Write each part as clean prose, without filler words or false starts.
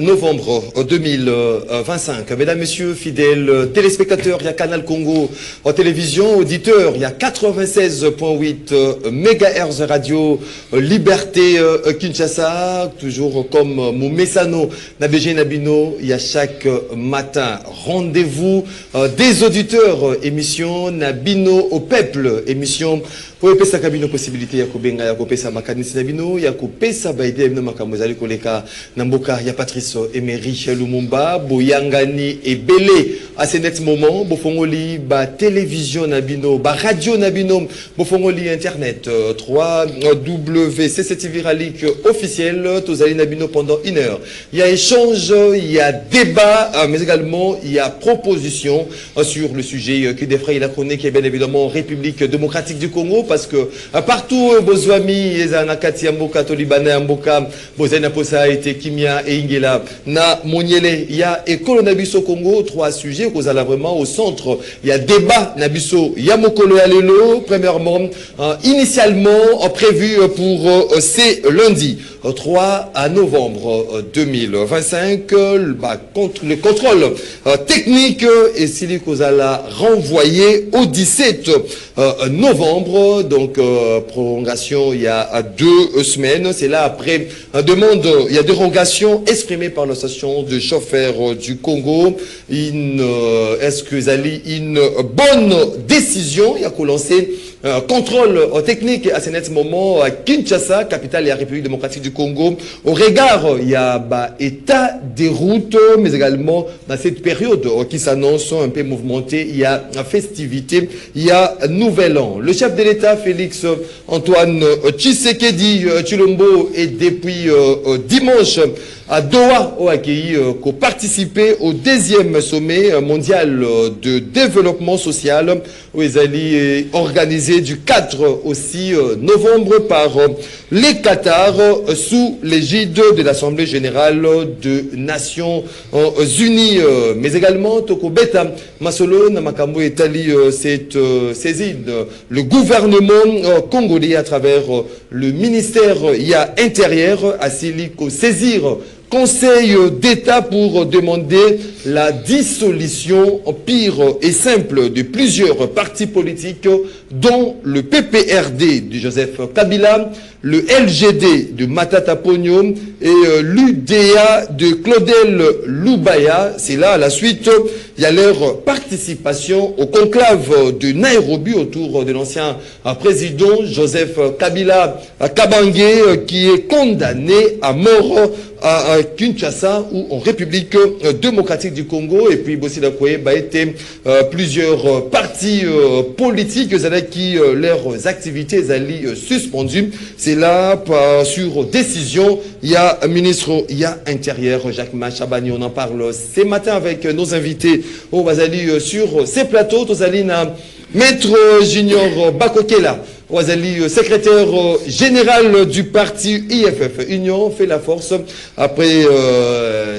Novembre 2025. Mesdames, Messieurs, fidèles téléspectateurs, il y a Canal Congo en télévision, auditeurs, il y a 96.8 MHz radio, Liberté Kinshasa, toujours comme Moumessano, Nabéjé Nabino, il y a chaque matin rendez-vous des auditeurs, émission Nabino au peuple, émission pour epesa kabino possibilité ya kubenga ya kopesa makanisi nabino ya kopesa baide bino makamozali koleka na mboka ya Patrice Emery Lumumba boyangani ebele à ce net moment bofongoli ba télévision nabino ba radio nabino bofongoli internet 3W Viralique officiel tozali nabino pendant 1 heure. Il y a échange, il y a débat mais également il y a proposition sur le sujet qui défraye la chronique et bien évidemment République démocratique du Congo. Parce que partout, Bozwami, Nakati Amboka, Tolibane Amboka, Bozena Posa, Ete Kimia et Ingela, Na Moniele, il y a École Nabiso Congo, 3 sujets, qu'on a vraiment au centre. Il y a débat Nabiso, Yamokolo Alelo, premièrement, initialement prévu pour ces lundis. 3 novembre 2025, contre le contrôle technique et Sili Kozala renvoyé au 17 novembre, donc prolongation il y a 2 semaines. C'est là après demande, il y a dérogation exprimée par l'association de chauffeurs du Congo. Est-ce que Zali une bonne décision? Il y a qu'à lancer contrôle technique à ce moment à Kinshasa, capitale de la République démocratique du Congo. Au regard, il y a état des routes, mais également dans cette période qui s'annonce un peu mouvementée, il y a festivité, il y a nouvel an. Le chef de l'État, Félix Antoine Tshisekedi Tshilombo, est depuis dimanche à Doha, au accueilli, qui participé au 2e sommet mondial de développement social, où ils allaient organisé du 4 au 6 novembre par les Qatar sous l'égide de l'Assemblée générale des Nations Unies. Mais également, Tokobeta Masolo Namakambo Etali cette saisine. Le gouvernement congolais à travers le ministère intérieur a saisir Conseil d'État pour demander la dissolution pire et simple de plusieurs partis politiques, dont le PPRD de Joseph Kabila, le LGD de Matata Pogno et l'UDA de Claudel Loubaya. C'est là, à la suite, il y a leur participation au conclave de Nairobi autour de l'ancien président Joseph Kabila Kabange, qui est condamné à mort à Kinshasa ou en République démocratique du Congo. Et puis Bossi Dakoye a été plusieurs partis politiques qui leurs activités allaient suspendues. C'est là sur décision. Il y a un ministre, il y a intérieur, Jacques Machabani. On en parle ce matin avec nos invités. On va aller sur ces plateaux. Tosalina Maître Junior Bakokela. Ouazali, secrétaire général du parti IFF, Union fait la force, après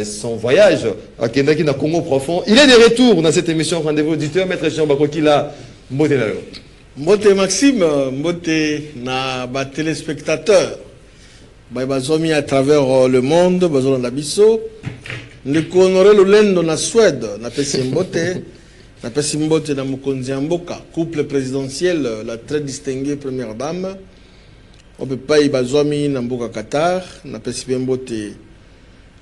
son voyage à Kendaki na Congo profond. Il est de retour dans cette émission Rendez-vous auditeur. Maître Jean Bakokila, Mbote Nalo. Mbote Maxime, Mbote na ba téléspectateurs, bazomi à travers le monde, bazola na biso, ne honoré le lendo na Suède, na pesi Mbote. Na pesi Mbote na Mokonzi Mboka, couple présidentiel, la très distinguée première dame. On peut pas y bazomi na Mboka Qatar, na pesi Mbote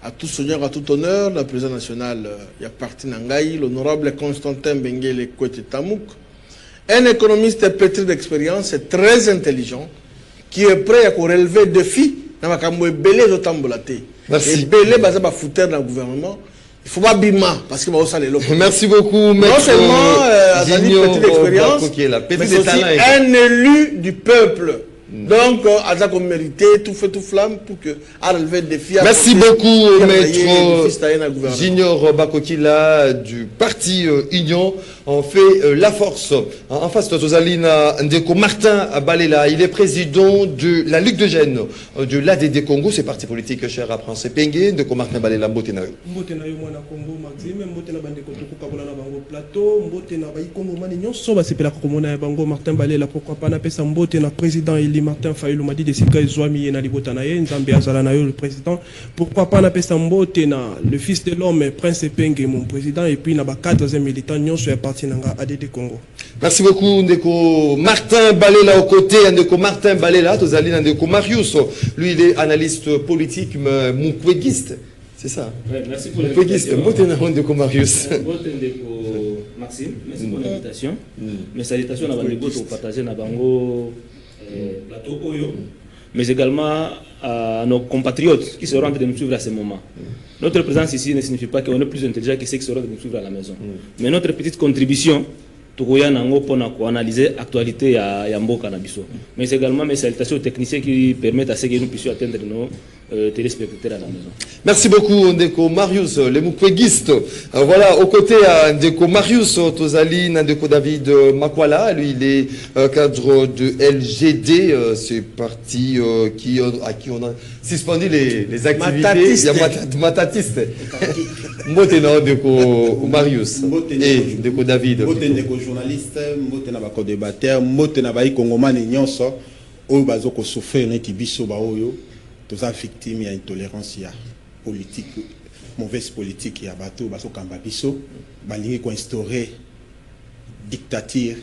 à tout seigneur, à tout honneur, la présidente nationale y a parti Nangaï, l'honorable Constantin Bengele Kwete Tamouk, un économiste pétri d'expérience et très intelligent, qui est prêt à relever des défis dans ma camoué belé de Tambolate. Merci. Et belé basé par fouteur dans le gouvernement. Il faut pas bima parce que ça les locaux. Merci beaucoup, Maître. Non seulement petite expérience, mais c'est aussi un élu du peuple. Donc, à ça qu'on méritait tout feu, tout flamme pour que à relever des défis. Merci beaucoup, Maître Junior Bakokila du parti Union. on fait la force. En face de Tozalina Ndeko Martin Balela, il est président de la Ligue de Jeunes de l'ADD Congo, c'est parti politique cher à Prince Pengue. Ndeko Martin Balela, Mbotena. Mbotena yo mwana Congo Maxime, Mbotena bandeko tokokabola na bango plateau, Mbotena ba Congo mani nyonso ba sepela komona ya bango Martin Balela, pourquoi pas na pesa Mbotena président Eli Martin Fayulu m'a dit de sika ezwami ye na libota na ye Nzambe azala na yo le président, pourquoi pas na pesa Mbotena le fils de l'homme Prince Pengue mon président et puis na ba 4e militant nyonso ya parti nanga ADD Congo. Merci beaucoup Ndeko Martin Balela aux côtés Ndeko Martin Balela Tozalina Ndeko Marius, lui il est analyste politique moukwegiste. C'est ça. Ouais, merci pour l'invitation. Mbotena Ndeko Marius. Mbotena Ndeko Maxime, merci pour l'invitation. Mes salutations à Bandeko pour partager na bango plateau Oyo, mais également à nos compatriotes qui seront en train de nous suivre à ce moment. Notre présence ici ne signifie pas qu'on est plus intelligent que ceux qui seront en train de nous suivre à la maison. Mais notre petite contribution pour analyser l'actualité à Mboka Nabiso. Mais également mes salutations aux techniciens qui permettent à ce que nous puissions atteindre nos téléspectateurs à la maison. Merci beaucoup Ndeko Marius, les moukwegistes. Voilà, aux côtés Ndeko Marius, Tozali, Ndeko David Makwala, lui il est cadre de LGD, c'est parti à qui on a suspendu les activités. Matatiste. Mbotena Ndeko Marius et Ndeko David. Ndeko journaliste, Mbotena bako débatteur, Mbotena ba Congomani nyonso, oyo bazoko souffrir neti biso ba oyo. Tous les victimes à intolérance politique, mauvaise politique, il y a bateau, bateau Kambabiso, balingi ko instaurer dictature,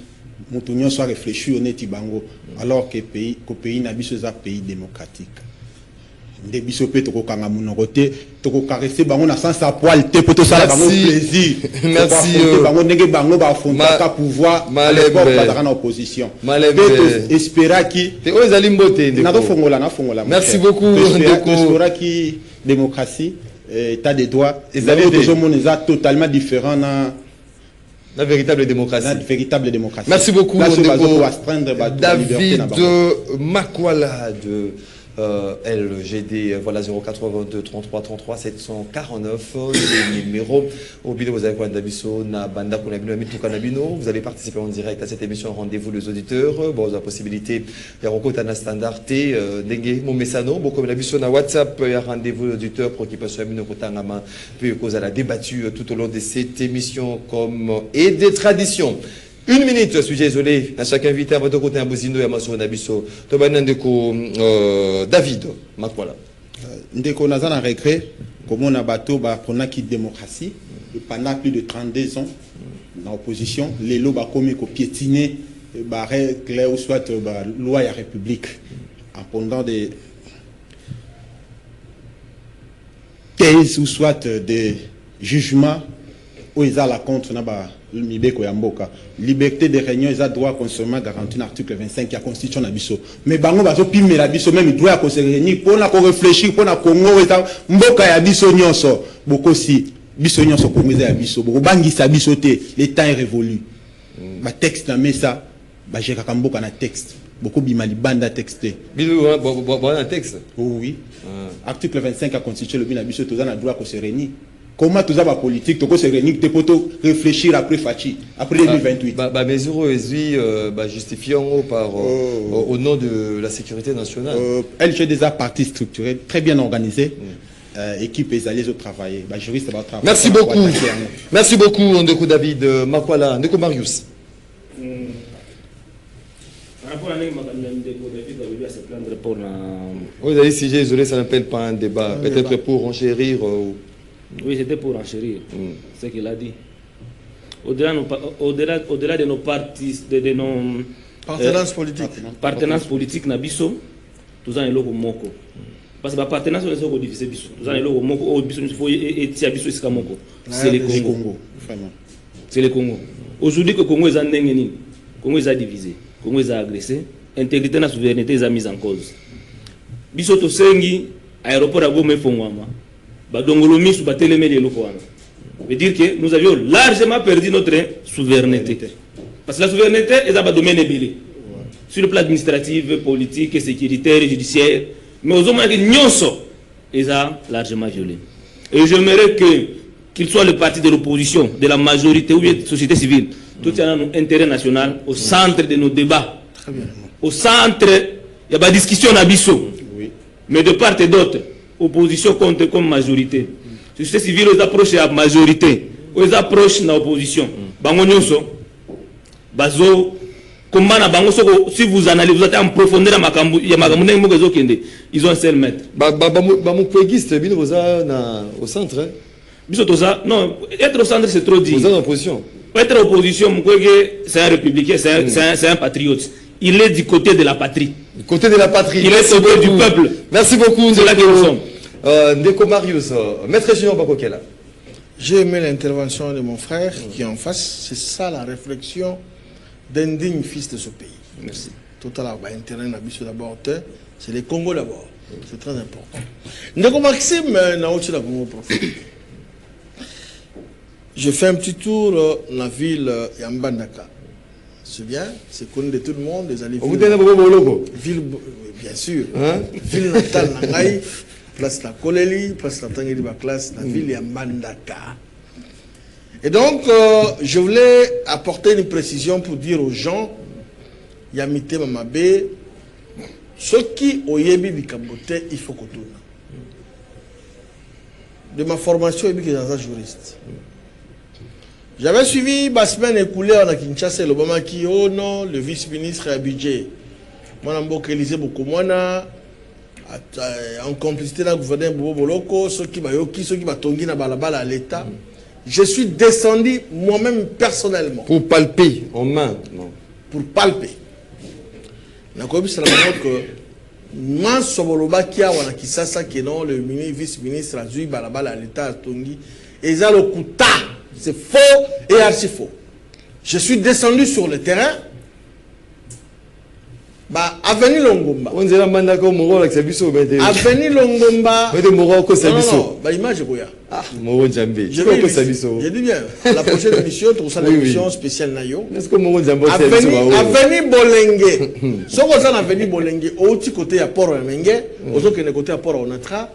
montonnion soit réfléchi au neti bango, alors que pays n'abiso un pays démocratique. Des biso pe toko kanga munorote, toko caresser bango na sans sa poil te poto sala bango plaisir. Merci. Bango nege bango ba fonta pouvoir à l'époque pas dans opposition. Espéra qui merci beaucoup. Espéra qui démocratie état de droit ils avaient des hommes totalement différents dans la véritable démocratie. Merci beaucoup David Makwala de LGD, voilà 082 33 33 749 le numéro au bidon vous avez quoi d'Abisso na banda konabino mituka nabino, vous allez participer en direct à cette émission rendez-vous les auditeurs, bon vous avez la possibilité ya rencontre na standard T ndenge mon messano bon comme l'Abisso na WhatsApp ya rendez-vous auditeurs pour qui passe amino kotangama puis cause à la débattu tout au long de cette émission comme et des traditions. Une minute, sujet isolé. À chaque invité, à votre côté, un bousino et à Massour Nabisso. Tobanan Ndeko David Makwala. Ndeko Nazan a regret, comme on a bateau, qu'on a quitté démocratie, et pendant plus de 32 ans, dans l'opposition, les lois ont commis qu'on piétiner, règles ou soit loi et république. En pendant des thèses ou soit des jugements, où ils ont la contre, liberté de réunion, ils ont droit consommer garanti l'article 25 qui a constitution la biso. Mais bango bazo pime la biso même il doit se réunir pour na réfléchir pour na Congo mboka ya biso nyonso boko si biso nyonso Congo ya biso boko bangisa biso te le temps est révolu. Ba texte na mesa ba jeka kamboka na texte beaucoup bimali banda texte. Bilou un texte. Oui. Article 25 a constitué le bin la biso tous na droit se réunir. Comment tout ça va politique, tout se réunir, tu peux réfléchir après Fachi, après 2028. Mesure justifiant au nom de la sécurité nationale. LG des partis structurés, très bien organisés. Équipe et alliés au travail. Juriste va travailler. Merci beaucoup. Merci beaucoup, Ndeko David Makwala, Ndeko Marius. Vous avez si j'ai isolé, ça n'appelle pas un débat. Peut-être pour enchérir. Oui, c'était pour enchérir ce qu'il a dit. Au-delà de nos partis, de nos partenances politiques, Nabiso, tous en logo moko. Parce que la partenance est aussi difficile. Tous en logo moko, c'est le Congo. C'est le Congo. Aujourd'hui, le Congo est en déni. Le Congo est divisé. Le Congo est agressé. L'intégrité de la souveraineté est mise en cause. Biso to sengi aéroport à Goma Fongwama. Veut dire que nous avions largement perdu notre souveraineté. Parce que la souveraineté est un domaine ébélé. Sur le plan administratif, politique, sécuritaire, judiciaire. Mais aux hommes qui nyonso, ils ont largement violé. Et j'aimerais qu'il soit le parti de l'opposition, de la majorité ou de la société civile, tout un intérêt national au centre de nos débats. Au centre, il y a pas discussion à Bissau. Mais de part et d'autre, opposition contre comme majorité. Société civile, ils approchent la majorité. Ils approchent l'opposition. Bangonyoso, Bazo, comment na bango si vous analysez, vous êtes en profondeur à Makambu, il y a Makambu ils ont un seul maître. Au centre. Non, être au centre c'est trop dit. Vous êtes en opposition. Être opposition, c'est un républicain, c'est un patriote. Il est du côté de la patrie. Du côté de la patrie. Il est du côté du peuple. Merci beaucoup. C'est là que nous sommes. Ndeko Marius, Maître Junior Bakokela. J'ai aimé l'intervention de mon frère qui est en face. C'est ça la réflexion d'un digne fils de ce pays. Merci. Total intérêt d'abord, c'est les Congo d'abord. C'est très important. Ndeko Maxime, je fais un petit tour dans la ville Yambandaka. C'est bien, c'est connu de tout le monde. Des alliés. Ville, bien sûr. Hein? Ville natale Nangaï, place la Koleli, place la Tangeli classe, la ville Yambandaka. Et donc, je voulais apporter une précision pour dire aux gens, Yamite Mamabe, ceux qui ont yébi Bikabote, il faut qu'on tourne. De ma formation, je suis un juriste. J'avais suivi la semaine écoulée à Kinshasa, l'Obama qui, oh non, le vice-ministre a budget. Moi, je suis Élisée Bokomwana, en complicité avec le gouverneur Bobo Boloko, ceux qui ont tongi na balabala à l'État. Je suis descendu moi-même personnellement. Pour palper en main. Non. Pour palper. Je suis que moi, le vice-ministre a joué balabala à l'État à Tongi. Et ils ont le couta. C'est faux et archi faux. Je suis descendu sur le terrain. Avenue Longomba. On dirait Mandako Moro avec Sabiso. Avenue Longomba. Non, image Goya. Ah, Moro Djambé. Je dis bien. La prochaine émission, tu reçois l'émission spéciale Nayo. Est-ce que Moro Djambé Avenue Bolenge. Ce qu'on a avenue Bolenge, au petit côté à Port-Mengue, au autres côté à Port-Onatra.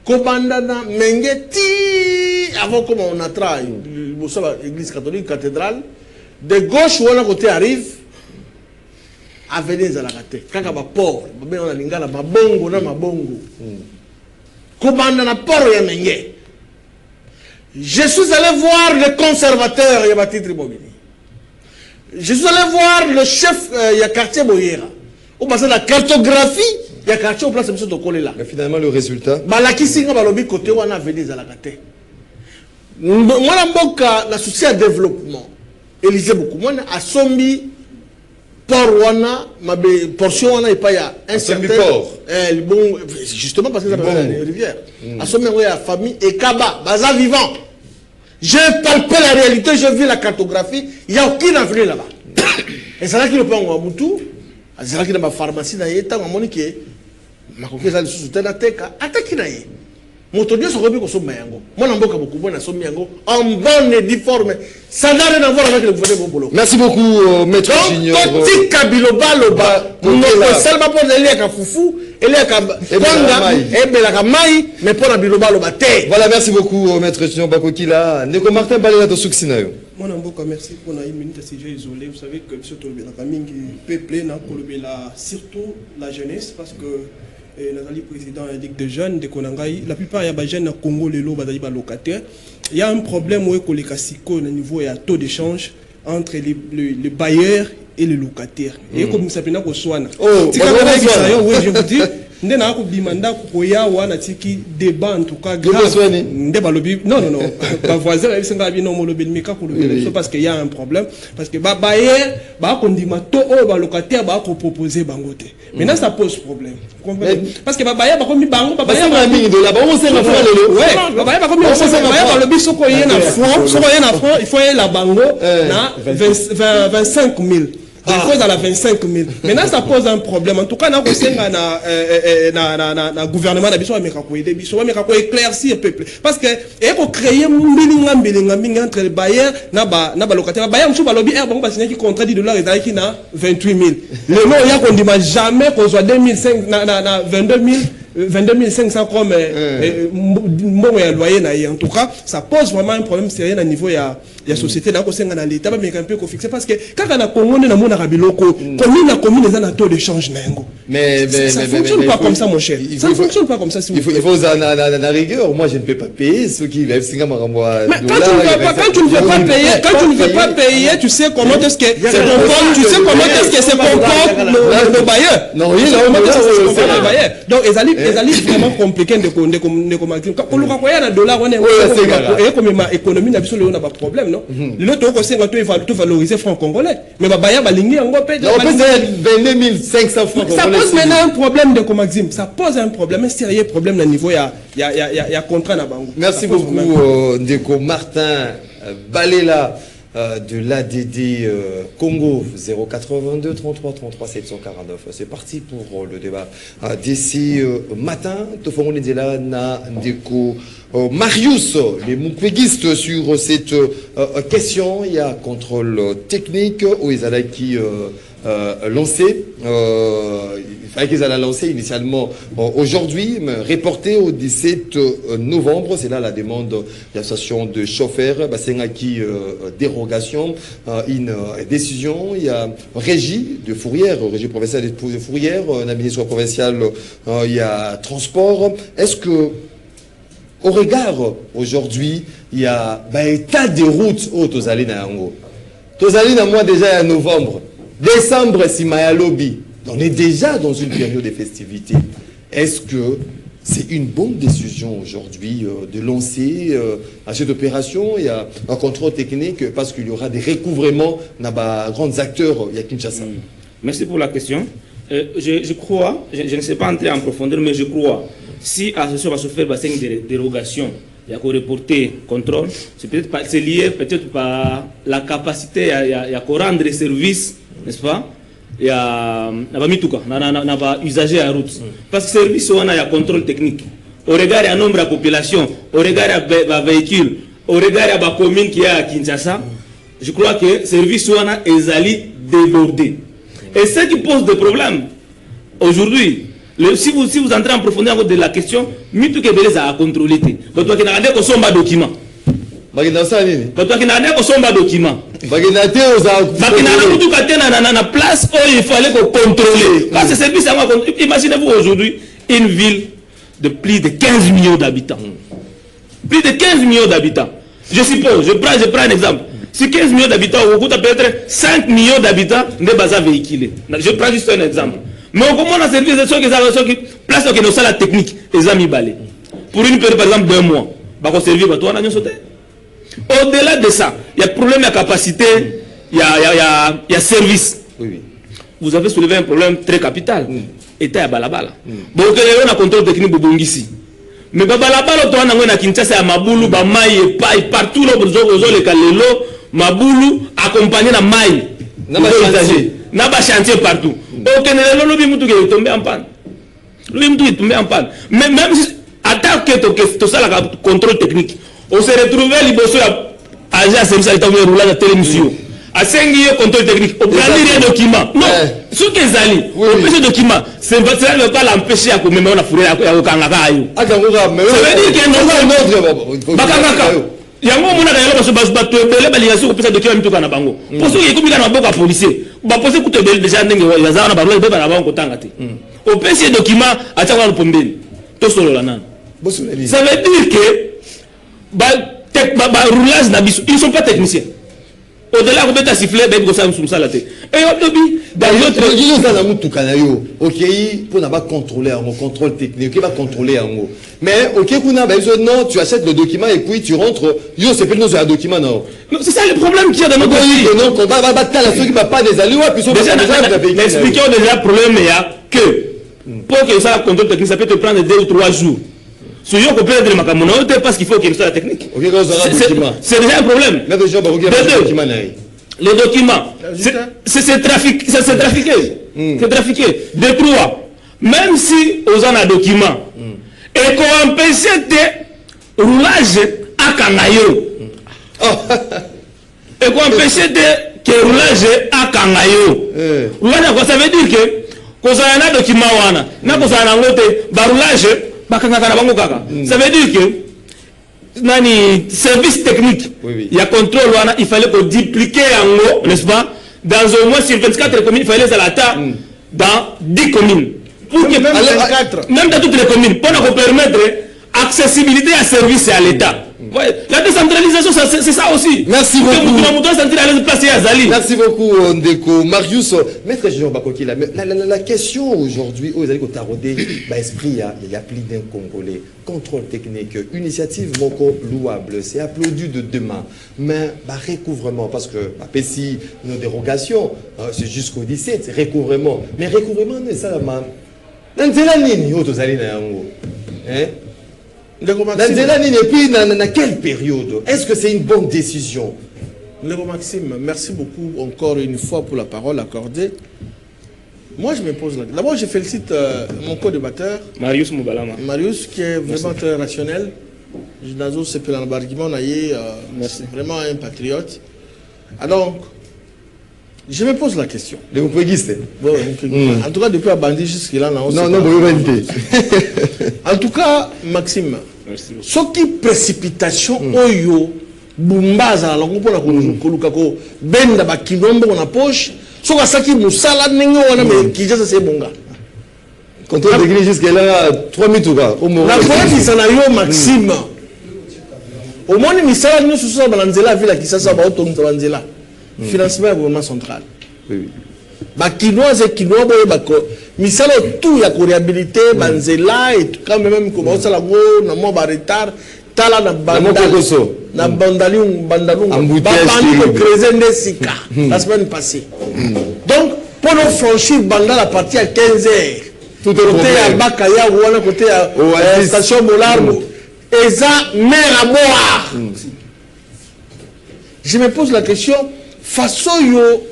Kobandana Mengue ti avant comme on a travaillé l'église catholique cathédrale de gauche où on a côté arrive avenue Zalakate kaka ba port ba on a lingala mabongo na mabongo Kobandana port ya Mengue. Je suis allé voir le conservateur ya titre immobilier. Je suis allé voir le chef ya quartier Boyera. On passe la cartographie. Il y a quartier au place de M. là. Mais finalement, le résultat. La Kisinga Balobi côté où on a venu à la gâte. Moi, la souci à développement. Élisée beaucoup. Moi, à Sombi, port Wana, ma portion Wana, il y a un certain port. Bon, justement parce que ça s'appelle la rivière. À Sombi, il y a famille et Kaba, Baza vivant. J'ai palpé la réalité, j'ai vu la cartographie. Il n'y a aucune avenue là-bas. Et c'est là qu'il y a un Moutou. C'est là qu'il y a une pharmacie. Il y a un makoke za lisusu tena teka ataki na ye moto nyoso kobi ko somba yango mwana mboka beaucoup bona sombi yango en bonne et due forme ça n'a rien à voir avec le gouvernement Bolo. Merci beaucoup maître Junior. Donc Kabilo Baloba nous seulement pour aller à Fufu et là Konga et belaka mai mais pour na Biloba Loba te. Voilà, merci beaucoup maître Junior Bakokila. Ndeko Martin Balela to suksinayo. Mon amboka, merci pour une minute assez isolée. Vous savez que surtout la famille peuplée, surtout la jeunesse, parce que le président indique des jeunes, de Konangaï, la plupart des jeunes au Congo, les locataires. Il y a un problème où au niveau il y a taux d'échange entre les bailleurs et les locataires. Et comme ça s'appelle Koswana. Oui, je vous dis. Ndena ko bimanda ko ya wana tiki débat en tout cas grave ndeba lobi non ba voisin ils sont bien non lobi mika ko lobi parce que y a un problème parce que ba bailler ba ko ndima to o ba locataire ba ko proposer bangote maintenant ça pose problème parce que ba bailler ba ko mi bango ba bailler ba mingi de là ba on sait la fois le ouais ba bailler ba ko mi on sait ba lobi soko yena franc il faut y la bango na 25 000. Il faut dans la 25 000. Maintenant, ça pose un problème. En tout cas, nous avons gouvernement qui éclaircir le peuple. Parce que, il faut créer un entre les bailleurs et les locataires. Les bailleurs, qui contrat $10 qui na 28 000. Le nom, il y a qu'on dit jamais qu'on soit 2005, 22 000. 22 500 comme mbongo ya loyer na ye. En tout cas, ça pose vraiment un problème sérieux à niveau ya société na ko senga na l'état ba meka un peu ko fixer parce que quand na Congo na mona rabiloko commune les a taux de change na ngo. Mais ça fonctionne pas comme ça mon cher. Ça ne fonctionne pas comme ça. Il faut la rigueur. Moi je ne peux pas payer ceux qui vivent singa maramwa. Mais quand tu ne veux pas payer, tu sais comment est-ce que c'est conforme, tu sais comment est-ce que c'est conforme le bailleur. Non, oui, c'est bailleur. Donc les alliés vraiment compliqués de commander. Quand le quoi na dollar on est et comme ma économie na biso le on a pas problème non. Le autre ko senga to valoriser franc congolais. Mais ba bailleur ba lingi ngo paye. On peut 22 500 francs. Ça pose maintenant un problème de Maxime. Ça pose un problème, un sérieux problème au niveau il y a contrat na bango. Merci beaucoup Ndeko Martin Balela de l'ADD Congo 082 33 33 749. C'est parti pour le débat d'ici matin. Tofongonezela na Ndeko Marius, les moukwegistes sur cette question. Il y a contrôle technique où ils allaient qui lancé. Il fallait qu'ils allaient lancer initialement aujourd'hui, mais reporté au 17 novembre. C'est là la demande de l'association de chauffeurs. C'est qui dérogation, une décision. Il y a régie de Fourrière, régie provinciale de Fourrière, un administration provinciale, il y a transport. Est-ce que au regard aujourd'hui, il y a état des routes aux allées na yango. Aux allées na mois déjà en novembre. Décembre, si Maya Lobby, on est déjà dans une période de festivités. Est-ce que c'est une bonne décision aujourd'hui de lancer à cette opération? Il y a un contrôle technique parce qu'il y aura des recouvrements dans les grands acteurs. Il y a Kinshasa. Merci pour la question. Je crois, je ne sais pas entrer en profondeur, mais je crois, si l'association va se faire une dérogation, il y a qu'au reporter contrôle, c'est lié peut-être par la capacité à rendre les services, n'est-ce pas? Il y a un usager à route. Parce que le service, on a un contrôle technique. Au regard du nombre de population, au regard des véhicules, au regard de la commune qui est à Kinshasa, je crois que le service, on a débordé. Et ce qui pose des problèmes, aujourd'hui, si vous entrez en profondeur de la question, mitu ke beleza a contrôler. Donc toi qui n'as pas de document. Toi qui n'as pas de document. Na place où il fallait contrôler. Parce que ce service, imaginez-vous aujourd'hui une ville de plus de 15 millions d'habitants. Plus de 15 millions d'habitants. Je suppose, je prends un exemple. Si 15 millions d'habitants, au bout peut-être 5 millions d'habitants ne sont pas véhiculés. Je prends juste un exemple. Mais au moment de service de ceux qui place qui nous la technique, les amis balés. Pour une période par exemple d'1 mois, va servir à toi, on a sauté. Au-delà de ça, il y a problème de capacité, il y a service. Oui. Vous avez soulevé un problème très capital. État à balabala. Donc on a contrôle technique de Bongisi. Mais balabala toi on a Kinshasa à Mabulu, Bamaï et partout là les Kalelo, Mabulu accompagné na maï. N'a pas chantier partout. Donc le lobby mutu est tombé en panne. Le lobby est tombé en panne. Mais même si attaque que tout ça la contrôle technique. On s'est retrouvé liboso à agent service à l'état de roulage de télévision. À 5 ans contrôle technique. Au plan des documents. Non. Ce qui est allé. Au plan des documents. Ça ne va pas l'empêcher à commémorer la fourrure à Okangaka. Ça veut dire qu'il y a un autre. Il y a un moment où on a des balisations pour document tout kana bango. Pour ceux qui comme na boka policier, ba poser ku tebel déjà ndenge ya zana ba rola ba na bango tangati. Au PC document a tsawa pombeni. To solo la nan. Ça veut dire que roulage na biso, ils ne sont pas techniciens. Au-delà de ta sifflet, ben ça nous ça la tête. Et au début, dans l'autre OK, pour n'a pas contrôler un contrôle technique, qui va contrôler un mot. Mais OK, non, tu achètes le document et puis tu rentres, yo c'est plus un document non. C'est ça le problème qu'il y a dans notre pays. Non, on va battre ceux qui va pas des alliés puis sont déjà expliquons déjà le problème il y a que pour que ça contrôle technique ça peut te prendre 2 ou 3 jours. Si on peut perdre ma communauté parce qu'il faut qu'il soit la technique. C'est déjà un problème. Les documents, c'est trafiqué. C'est trafiqué. De 3. Même si on a un document, et qu'on empêche de roulage à Kangayo. Et qu'on empêche de roulage à Kangayo. Ça veut dire que kozala na document wana na kozala nango te baroulage bakangaka na bango kaka. Ça veut dire que nani service technique il y a contrôle wana il fallait qu'on dupliquer yango, n'est-ce pas, dans au moins sur 24 communes, il fallait ça dans 10 communes pour que même dans toutes les communes pour nous permettre accessibilité à service et à l'État. Ouais. La décentralisation, c'est ça aussi. Merci beaucoup. Merci beaucoup, Ndeko. Marius, Maître Junior Bakoki, la question aujourd'hui, vous allez tarauder l'esprit, il y a plus d'un Congolais. Contrôle technique, initiative moko louable, c'est applaudi de demain. Mais recouvrement, parce que si nos dérogations, c'est jusqu'au 17, c'est recouvrement. Mais recouvrement, c'est ça la main. Dans quelle période? Est-ce que c'est une bonne décision? Léo Maxime, merci beaucoup encore une fois pour la parole accordée. Moi, je me pose là. D'abord, je félicite mon co-débatteur, Marius Moubalama. Marius, qui est vraiment très rationnel. C'est vraiment un patriote. Alors, je me pose la question. Vous pouvez guider. En tout cas, depuis Abandi jusqu'à là, non, en tout cas, Maxime, ce qui précipitation, oyo, bumbaza, la compona kolukako, benda ba kinombo na poche, ce que ça qui musala nengo wana me kijasa c'est bonga. Quand on dégrille jusqu'à là, 3 minutes ou pas. La fois ça na yo Maxime. Au moins misala nous sous ça banzela ville qui ça ba auto banzela. Financement gouvernement central. Oui. Ba kinoise kinoa boye bako misala tout ya ko réhabiliter banzela et quand même comment ça la go na mo ba retard tala na bandalung ba pani ko creuser ndesika la semaine passée. Donc pour nous franchir banda la partie à 15h. Tout côté à Bakaya ou à côté à station Molarbo et ça mer à boire. Je me pose la question façon yo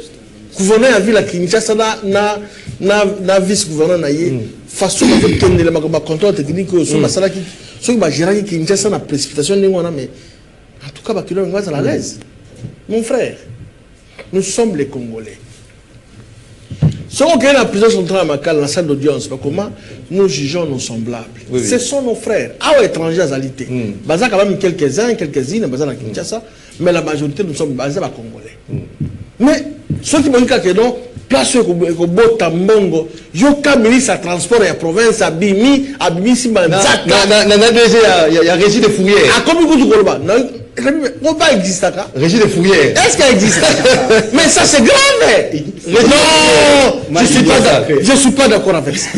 gouverneur à ville à Kinshasa na vice-gouverneur na ye façon de tenir le contrôle technique sur la salle qui va gérer Kinshasa na précipitation mais en tout cas ba kilo ngwa à l'aise. Mon frère, nous sommes les Congolais. Si on a la prison centrale à la salle d'audience, comment nous jugeons nos semblables. Ce sont nos frères. Ah ouais, étrangers à Zalité. Baza quand même quelques-uns, quelques-unes, Baza à Kinshasa, mais la majorité nous sommes basés à Congolais. Mais ceux qui m'ont dit que non, place au Botambongo, Yoka ministre à transport et à province, à Bimi, si Manzaka. Il y a régie de fourrière. À combien de Koloba? On va exister. Régie de fourrière. Est-ce qu'elle existe? Mais ça c'est grave. Non, je ne suis pas d'accord avec ça.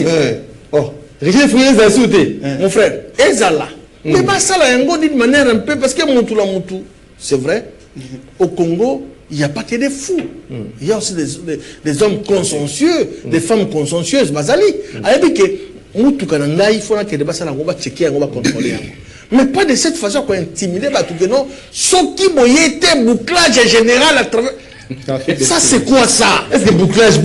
Oh, régie de fourrière, c'est sauté. Mon frère, Ezala. Mais ça là, d'une manière un peu, parce que Moutou, c'est vrai, au Congo, il n'y a pas que des fous. Il y a aussi des hommes consciencieux, des femmes consciencieuses. Bazali. Alors que Moutou Kananga, il faut que des basses on va checker, on va contrôler. Mais pas de cette façon qu'on intimider non. Ce qui était bouclage général à travers. Ça c'est quoi ça? Est-ce que bouclage je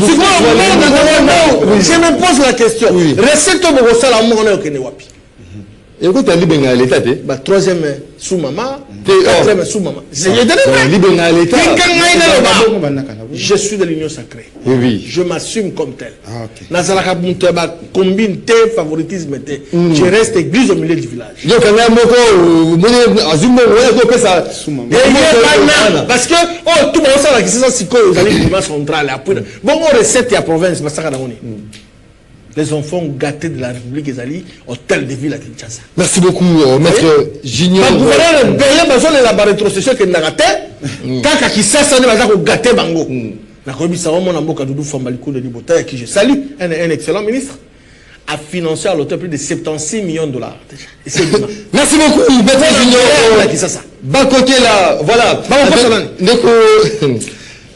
me pose la question. Recette au Bogosa la mort au Kenewapi. Et quand tu as libéré à l'État, troisième sous-maman, quatrième sous-maman. Je suis de l'Union sacrée. Oui. Je m'assume comme tel. Nazalaka Munteba combine tes favoritisme. Je reste église au milieu du village. Parce que tout le monde sait que c'est ça, c'est quoi vous allez au central. Bon, on recette à province, les enfants gâtés de la République Ezali, hôtel de ville à Kinshasa. Merci beaucoup, Maître Junior. Le gouvernement a besoin de la rétrocession que n'a gâté. Quand Kinshasa ne va pas gâter Bango. La commission mon amboka Doudou Fambaliko de Libota, qui je salue, un excellent ministre, a financé à l'hôtel plus de 76 millions de dollars. Merci beaucoup, Maître Junior. Bakoté là, voilà.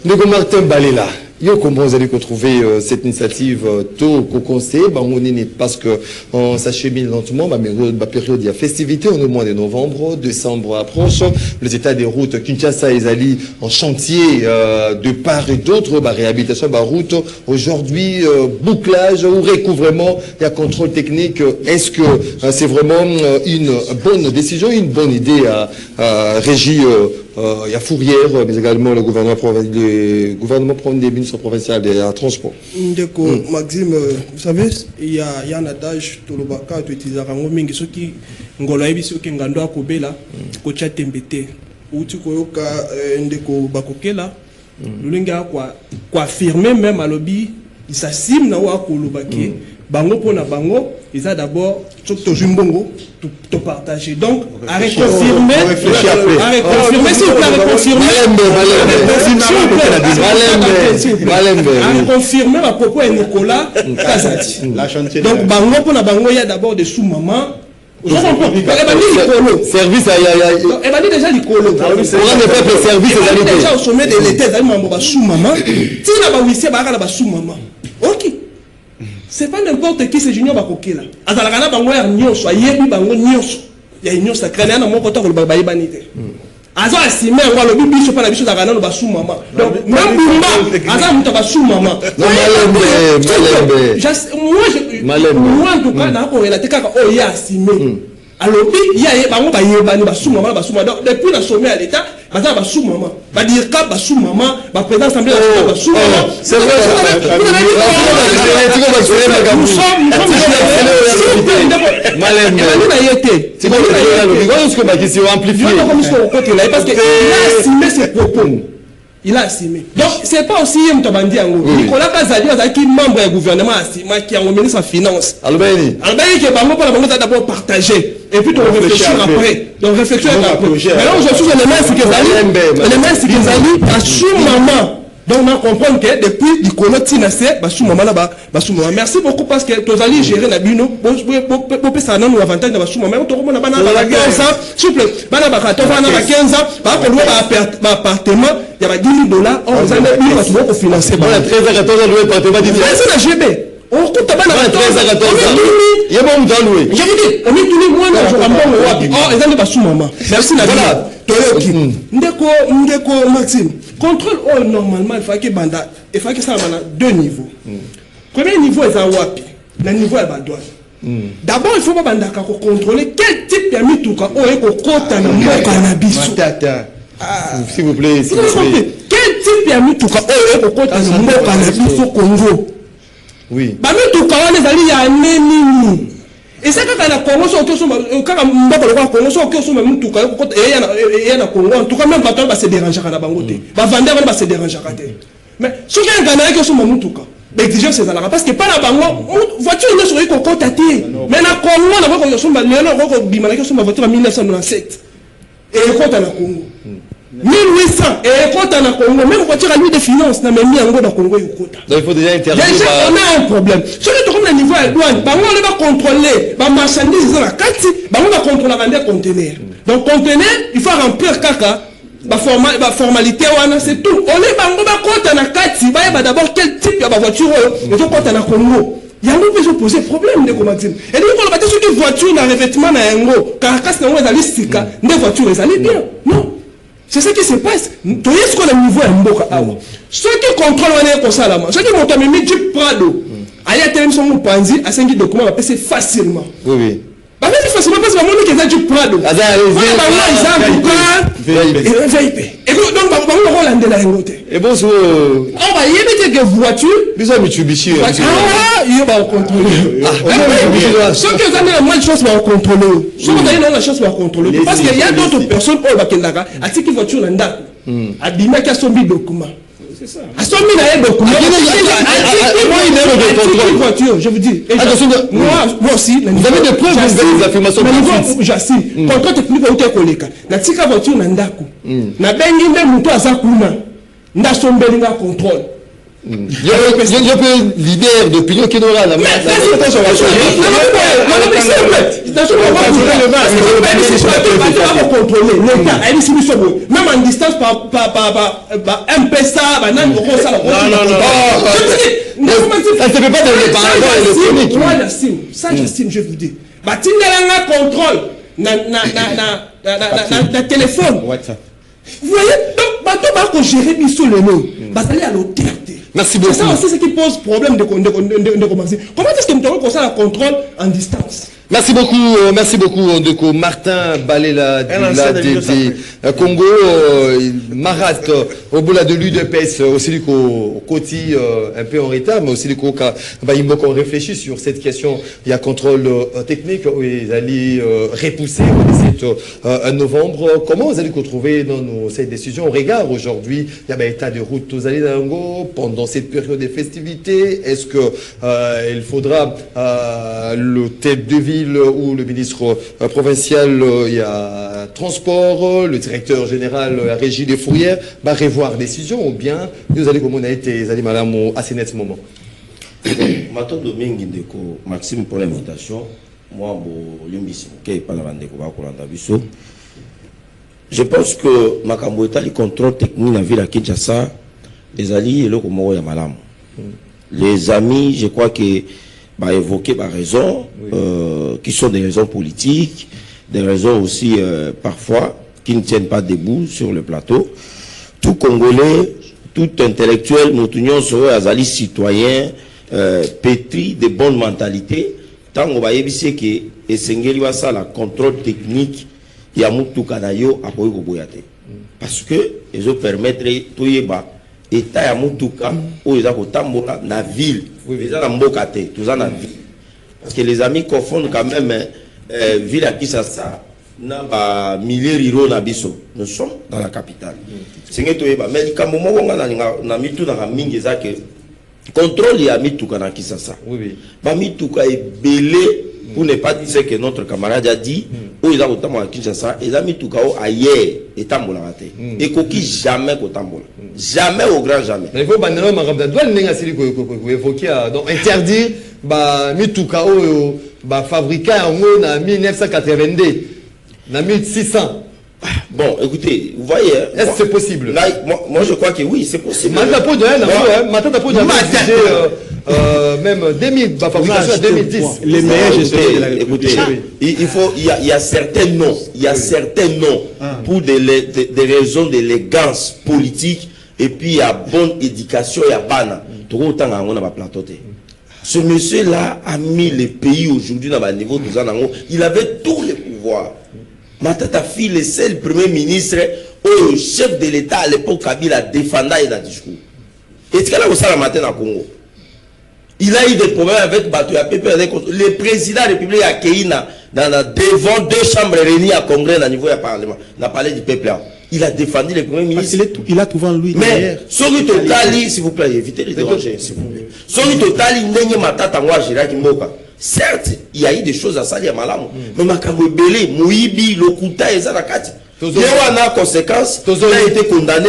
Ndeko Martin Balela. Comment vous allez retrouver cette initiative tôt au conseil parce que on s'achemine lentement, mais la période de festivité, on est au mois de novembre, décembre approche, les états des routes Kinshasa et Zali en chantier de part et d'autre, réhabilitation de route aujourd'hui, bouclage ou recouvrement, il y a contrôle technique. Est-ce que c'est vraiment une bonne décision, une bonne idée à Régie il y a Fourrière, mais également le gouvernement des ministres provinciaux des transports. Ndeko Maxime, vous savez, il y a un adage tout le baka tu utilises rango mingi soki ngolo yebi soki ngando akobela ko cha tembete uti koyoka ndeko bakokela lulinga kwa affirmer même à lobby il s'assume na wa kolobaki bango pona bango ils a d'abord to jumbongo to partager donc à reconfirmer s'il vous plaît à reconfirmer à propos de Nicolas Kazati donc bango pona bango il y a d'abord des sous-mamans service elle m'a dit déjà l'icolo déjà au sommet de l'été sous-maman si la bawisi ba sous-maman ok. C'est pas n'importe qui, c'est Junior Bakokela. Azalakana bango ya nyonso, ayebi bango nyonso. Ya nyonso sakana na moko to ko babayi banite. Azo asime ngwa lo bibi so pa na biso zakana no basu mama. Donc même Bumba, aza muta basu mama. Moi en tout cas na ko relater kaka o ya asime. Alors il y a bango bayeba ni basu mama basu mama. Donc depuis la sommet à l'état baza basu mama ba dire ka basu mama ba président assemblée nationale basu mama c'est vrai parce que il a assumé ses propos. Il a assumé. Donc, c'est pas aussi Mtabandi Ango. Nicolas Kazali, qui est membre du gouvernement, qui a mené sa finance. Albani, qui est d'abord partagé. Et puis, on réfléchir après. Donc, réfléchir après. Maintenant, je suis un élément Sikizali, à sous maman. Donc, on comprend que depuis Nicolas Tinasé, maman là-bas, merci beaucoup parce que tu as géré la bino, pour ça, non, avantage de maman. Mais on a 15 ans, s'il vous plaît, on a 15 ans, par contre, on a appartement, il y a $10 000, on a financé. On a 13 à 14 ans, on a appartement. C'est la GB. On compte pas la 13 à 14 ans. Il y a bon dans loué. Je vous dis, on est tous les mois dans un bon roi. Oh, ils ont des sous-maman. Merci, Nadia. Toyoki. Ndeko Maxime. Contrôle normalement, il faut que ça ait deux niveaux. Premier niveau est à Wapi. Le niveau est à Badouane. D'abord, il faut pas contrôler quel type de mituka ou est cannabis. S'il vous plaît, s'il vous plaît. Quel type de mituka ou est cannabis au Congo? Oui. Mituka on est allé à Némini. Et ça quand la Congo sont tous quand mboko le Congo sont que sont même tout et na Congo en tout cas même bateau va se déranger à la bangote va vendre va se déranger à terre mais ce qui est gagné que sont même tout cas l'exigence c'est là parce que pas la bango voiture ne serait qu'on contacter mais na Congo na ko sont le ko bimana que sont voiture en 1997 et compte à la Congo 1800 et compte à la Congo même voiture à lui de finance na même yango na Congo yokota donc il faut déjà intervenir. Déjà on a un problème sur le niveau à douane bango on va contrôler ba marchandise dans la kati bango va contrôler vendre conteneur donc conteneur il faut remplir kaka ba formalité wana c'est tout on est bango ba compte na kati ba d'abord quel type de voiture il faut compte na Congo il y a un peu poser problème de Maxime et donc on va dire que voiture na revêtement na yango carcasse na ezali sika ne voiture ezali bien non. C'est ce qui se passe. Tu sais ce qu'on a niveau à Mboka. Ceux qui contrôlent on est salama. Ceux qui montent à Mimi du Prado. Aïe à télévision mon panzi à 5 documents on va passer facilement. Oui oui. Bah mais facilement parce que mon qui est du Prado. Ah et donc on va Hollande la ngote. Et bon so on va y mettre que voiture. Bizarre Mitsubishi. Ah, il va contrôler. Ceux qui ont la moins de chance va contrôler. Ceux qui ont la chance va contrôler parce qu'il y a d'autres personnes au Bakendaka à qui voiture landa. Abima qui a son document. C'est ça. À son document. Voiture, je vous dis. Moi aussi. Vous avez des preuves des affirmations. J'assime. Contrôle technique au Tekoleka. Na tika voiture nandaku. Na bengi nde muto azakuna. Nda sombelinga contrôle. Il y a peu leader d'opinion qui n'aura la main. Même en distance par MPSA, ça ne se fait pas de l'électronique. Moi j'assume, ça j'assume, je vous dis. Batinga contrôle na téléphone. Vous voyez, donc bateau va gérer biso le nom. Aller à l'autorité. Merci beaucoup. C'est ça aussi ce qui pose problème de commencer. Comment est-ce que nous avons comme ça la contrôle en distance? Merci beaucoup, Ndeko. Martin Balela de Congo, Marat, au bout de l'UDPS, aussi du côté un peu en retard, mais aussi du coup, qu'on réfléchit sur cette question. Il y a contrôle technique, ils allaient repousser le 17 novembre. Comment vous allez retrouver dans cette décision? On regarde aujourd'hui, il y a un état de route aux allées d'Ango pendant cette période de festivités. Est-ce que il faudra le tête de ville où le ministre provincial, il y a transport, le directeur général la régie des fourrières va revoir décision, ou bien vous allez comme on a été les animaux assez net ce moment. Maton Domingue Ndeko, Maxime pour l'invitation. Moi, je pense que Makambo est le contrôle technique de la ville à Kinshasa, les alliés et le Komoro Yamalam. Les amis, je crois que évoquer par raison, qui sont des raisons politiques, des raisons aussi parfois qui ne tiennent pas debout sur le plateau. Tout Congolais, tout intellectuel, nous tenions sur Azali citoyen, pétri de bonne mentalité, tant qu'on va éviter que Essengeli va ça la contrôle technique, il y a Moutou Kanayo à Boyate. Parce que ils ont permettre tout yeba état ya Moutuka où ils ont tambola na ville. Oui, ils ont mbokate, tout ça na ville. Parce que les amis confondent quand même ville à Kinshasa na ba milliers riro na biso. Nous sommes dans la capitale. C'est que tout yeba mais quand moment na mitu na mingi za que contrôle ya Mituka na Kinshasa. Oui. Ba Mituka est belé pour ne pas dire ce que notre camarade a dit. Où ils ont autant à Kinshasa, ils ont Mituka ailleurs et tambola raté. Et coquille jamais qu'au tambola. Jamais au grand jamais. Il faut banner ma doit évoquer donc interdire ba Mituka ba fabriqué en 1982 na 1600. Bon, écoutez, vous voyez. Est-ce que c'est possible? Là, moi, je crois que oui, c'est possible. Même 2000, fabrication à 2010. Les meilleurs gestionnaires. Écoutez, il y a certains noms, pour des raisons d'élégance politique, et puis il y a bonne éducation, il y a bana. Tout autant on a pas plateau. Ce monsieur-là a mis le pays aujourd'hui dans le niveau de il avait tous les pouvoirs. Matata fille, le seul premier ministre, le chef de l'État à l'époque, Kabila défendait dans le discours. Et ce qu'il a aussi la matin dans le Congo. Il a eu des problèmes avec Batu, le président de la République a accueilli devant deux chambres réunies à Congrès au niveau du Parlement, dans le palais du peuple. Il a défendu le premier ministre. Il a trouvé en lui. Mais, Sori Totali, s'il vous plaît, évitez les déranger, s'il vous plaît. Sori Totali, n'est Matata, moi, Gérard Mboka. Certes, il y a eu des choses à salir à Malam, mais Makambo Belé, Mouibi, Lokuta et Zarakati. Il y a une conséquence, il a été condamné.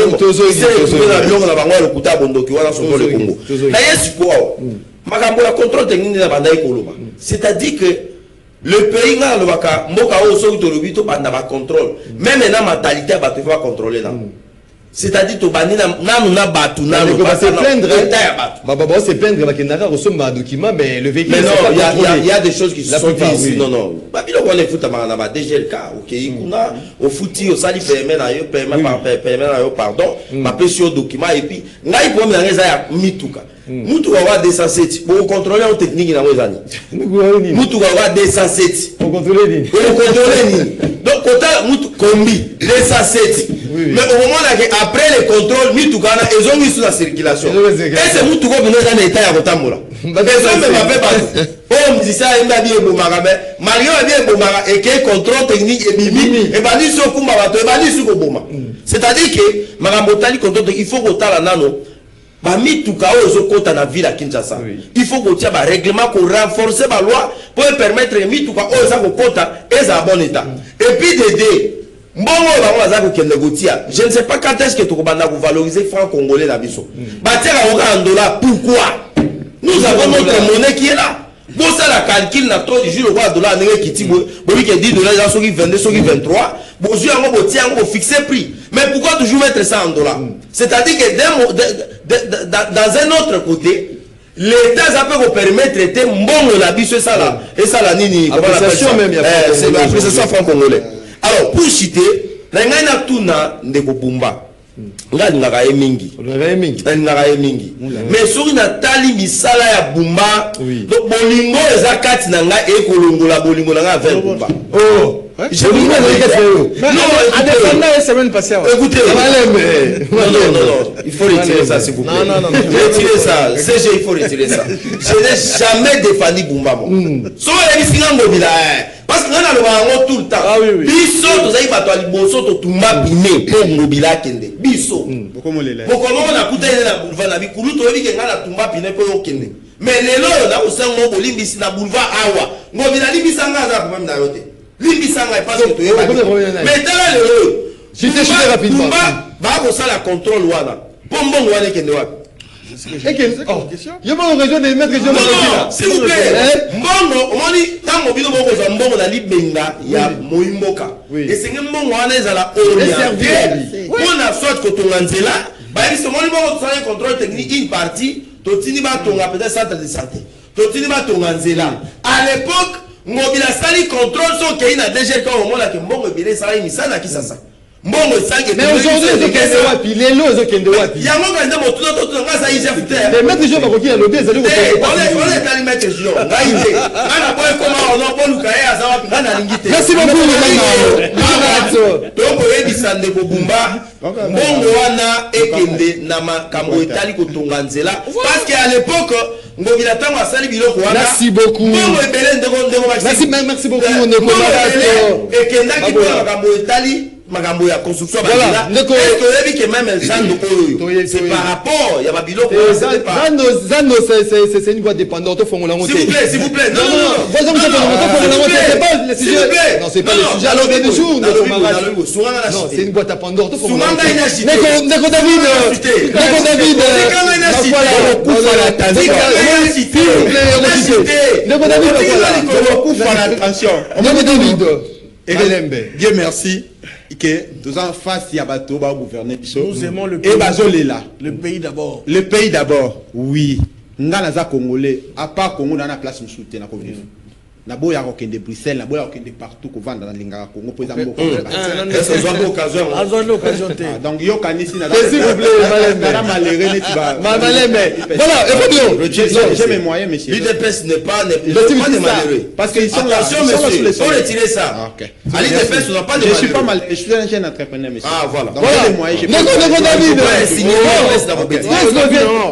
C'est-à-dire que le pays n'a pas de contrôle. Même dans la mentalité, il va contrôler. C'est-à-dire que nous avons se plaindre qu'il n'a pas reçu un document, mais le véhicule. Mais non, il y a des choses qui se sont dites. Non, non. Babylone, on est foutu à DGLK, ok. Au foutu, au sali pardon, ma pression document, et puis, là, il faut me dire à Mituka. Mituka va descenser, pour contrôler en technique dans les années. Mituka va descenser. Pour contrôler. Donc, quand combi, descenser. Mais au moment où, après le contrôle, Mituka, ils ont mis sur la circulation. Et c'est Mituka qui nous a été à Rotambola. Les hommes ne m'avaient pas dit. Oh, me dit ça, il m'a dit, Mario a dit, et qu'il y a contrôle technique, et Bibi, et Bani sur Kumbabato, et Bani sur Obama. C'est-à-dire que, Marambotali, il faut qu'on t'a la nano. Mituka, aux comptes dans la ville à Kinshasa. Il faut qu'on tient un règlement pour renforcer la loi pour permettre Mituka, aux comptes, et à bon état. Et puis, d'aider. Je ne sais pas quand est-ce que tu vas valoriser le franc congolais dans biso. Pourquoi? Nous avons notre monnaie qui est là. Bon, ça la calcul n'a trop du jour le dollar qui dit que 10 dollars, ils sont 22, 23. Bon, on fixé prix. Mais pourquoi toujours mettre ça en dollars? C'est-à-dire que dans un autre côté, l'État, ça peut vous permettre de traiter bon la biso ça là. Et ça la nini. C'est l'appréciation franc congolais. Alors, pour citer, Rengana Tuna Ndeko Bumba, Ngana ye mingi. Ngana ye mingi. Mais soki na tali misala ya Bumba, donc bolingo ezakati na nga ekolongola bolingo na nga vers Bumba. Oh. Je vous dis la semaine passée. Écoutez, non, il faut retirer ça s'il vous plaît. Non. Retirez ça. CG, il faut retirer ça. Je n'ai jamais défendu Bumba. So les singa ngobila parce que on a le bango tout le temps. Biso tozali bato aliboso to tumba bine po ngobila kende. Biso. Bokomo lele. Bokomo na kutele na boulevard na bikulu to yebi kenga na tumba bine po yokende. Mais lelo na osango bolimbisi na boulevard awa. Ngobila limbisanga za kwa mna yote. Limbisanga parce que tu es mais tala lelo. Je te chute rapidement. Va ça la contrôle wana. Pombongo wana kende wapi? Il y a pas de raison de mettre les gens dans s'il vous plaît. Mbongo, on dit tant mobile mbongo za mbongo na libenga ya moimboka. Et c'est mbongo wana ezala orienté. On a soit que ton nzela, ba ils sont mbongo ça un contrôle technique une partie, totini ba tonga peut-être centre de santé. Totini ba tonga nzela. À l'époque, mobile sali contrôle son qu'il na DG quand on monte que mbongo bilé ça misana ki sasa. Mbongo sangue. Mais aujourd'hui ils kende wapi les lots ils kende wapi yango kanda moto to ngasa ija futer mais mettre gens bakoki na lobby ezali ko on est allé mettre gens ngaite ana boy comment on a polu kaye aza wapi ngana lingite merci beaucoup donc ebisande ko Bumba mbongo wana ekende na makambo etali kotonga nzela parce que à l'époque ngobila tango asali biloko wana merci beaucoup mbongo ebele ndeko merci beaucoup ndeko ekenda ki ko makambo etali makambo ya construction voilà ndeko ebi que même Zando c'est par rapport ya babiloko Zando c'est une boîte dépendante fongola ngote s'il vous plaît non c'est pas le sujet non c'est pas le sujet à l'ordre du jour non c'est une boîte dépendante fongola ndeko David Dieu merci que tous en face il y a bateau va gouverner nous aimons le pays le pays d'abord oui ngana za congolais à part Congo dans la place nous soutenir na vivre na boya kokende Bruxelles na boya kokende partout ko vendre na lingaka Congo pour exemple occasion donc yo kanisi na s'il vous plaît malheureux net ba voilà j'ai mes moyens monsieur l'IDPS n'est pas malheureux parce que ils sont là sur les faut retirer ça à l'IDPS on n'a pas de je suis pas mal je suis un jeune entrepreneur monsieur voilà donc les moyens j'ai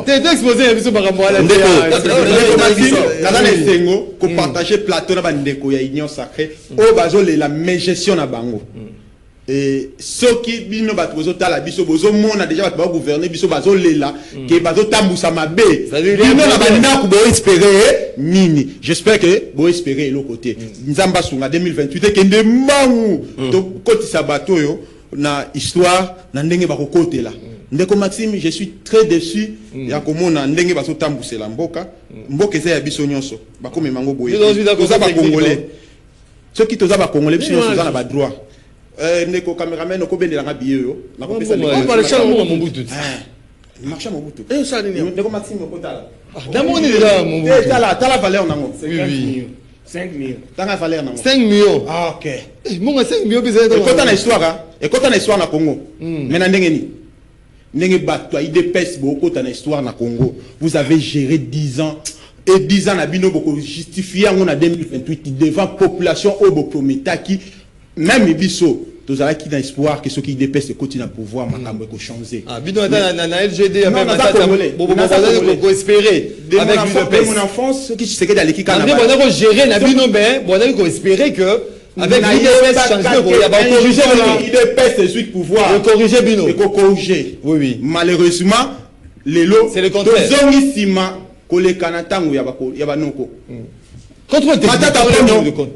t'es exposé biso makambo ala ko partager plateau na bandeko ya union sacrée o bazole la gestion na bango et ceux qui bino bato bozotala biso bozomona déjà bato ba gouverner biso bazolela ke bazotambusa mabe bino na bandako bo espérer nini j'espère que bo espérer l'autre côté nzamba sunga 2028 kende mangu to kotisa bato yo na histoire na ndenge bakokotela ndeko Maxime je suis très déçu ya komona ndenge bazotambusela mboka eza ya biso nyonso bakome mango boye toza ba congolais ceux qui toza ba congolais biso nyonso na ba droit ndeko cameraman okobendela nga biye yo na kopesa marché Mobutu ça ndeko Maxime okotala damoni là Mobutu tala valeur nango 5 millions tanga valeur nango 5 millions ok mon 5 millions bizarre ekota na histoire na Congo mais na ndenge ni ndenge bato IDPS bokota na histoire na Congo vous avez géré 10 ans et 10 ans na bino boko justifier en 2028 devant population au boprometaki même biso tozala ki na espoir que ceux qui IDPS continue à pouvoir makambo ko changer bino na LGD avec matata bobo espérer avec l'IDPS mon enfance qui se que daleki kana on a gérer na bino ben on a ko espérer que avec l'IDPS changer il y a pas corriger l'IDPS c'est suite pouvoir corriger bino et corriger oui malheureusement les lots c'est le contraire zongi sima kolekana tango ya banoko contrôle matata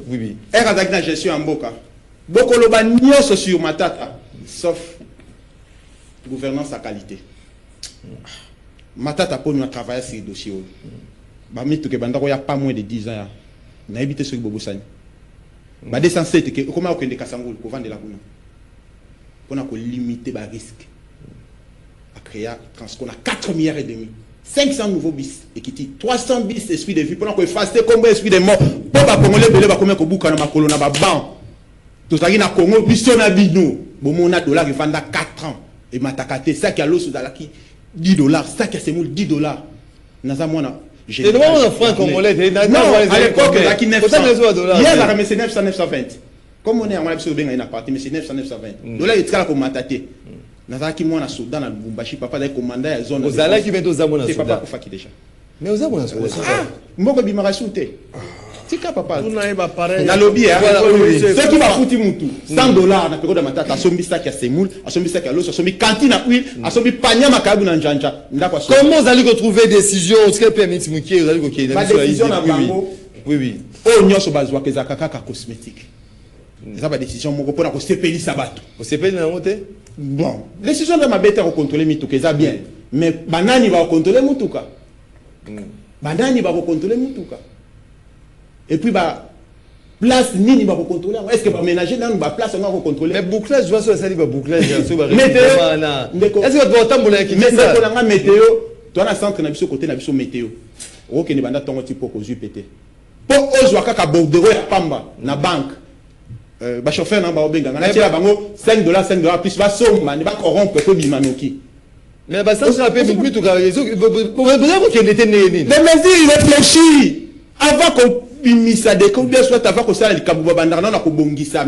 oui azaki na gestion en mboka bokoloba nyonso sur matata sauf gouvernance à qualité matata poni a travaillé sur le dossier bamitu ke bandako ya pas moins de 10 ans na éviter ce bobosani ba 207 ke comment okende kasangulu ko vendre la kuna pona ko limiter ba risque à créer transcon à 4 milliards et demi 500 nouveaux bis et qui dit 300 bis esprit de vie pona ko effacer combien esprit de mort pour ba congolais belé ba combien ko buka na makolo na ba ban to zaki na Congo biso na bino bomona dollar vanda 4 ans et matakate ça qui a l'eau sudalaki $10 ça qui a semoule $10 naza mwana et nous on franc congolais non à l'époque là qui 900 hier la remise 900 920 comme on est en Malabso benga ina parti mais c'est 900 920 dola etkala ko matate naza ki mwana soudan na Lubumbashi papa da commandant ya zone ozala ki bento zamona c'est soudan papa kufaki déjà mais ozamona soudan mboko bimaka soute tika papa Vous n'avez pas pareil. na lobby Voilà, oui. ceux qui va fouti mutu $100 na période de matata asombi sac ya semoule asombi sac ya loso asombi cantine à huile asombi panya makabu na njanja ndako so comment vous allez retrouver décision ce qu'elle permet Timuki vous allez ko ba décision na bango oui o nyoso bazwa ke zakaka ka cosmétique ça ba décision moko pona ko sepelisa bato vous sepeli na ngote bon décision de mabete ko contrôler mituka ça bien mais banani va contrôler mutuka banani va contrôler mutuka et puis bah place nini va contrôler est-ce que va ménager dans ba place on va contrôler mais bouclage je vois ça ça dit ba bouclage sur ba météo est-ce que votre tambola qui mais ça ko nga météo toi na centre na biso côté na biso météo OK ne banda tongo tipo ko zupete po ozwa kaka bordereau ya pamba na banque ba chauffeur na ba obenga na tira bango $5 $5 plus ba somba ne ba corrompre ko bimanoki mais bah ça sera payé plus tout cas vous avez qu'il était né mais il réfléchit avant qu'on bimisa de ko bien soit avant ko sala likabuba bandana na ko bongisa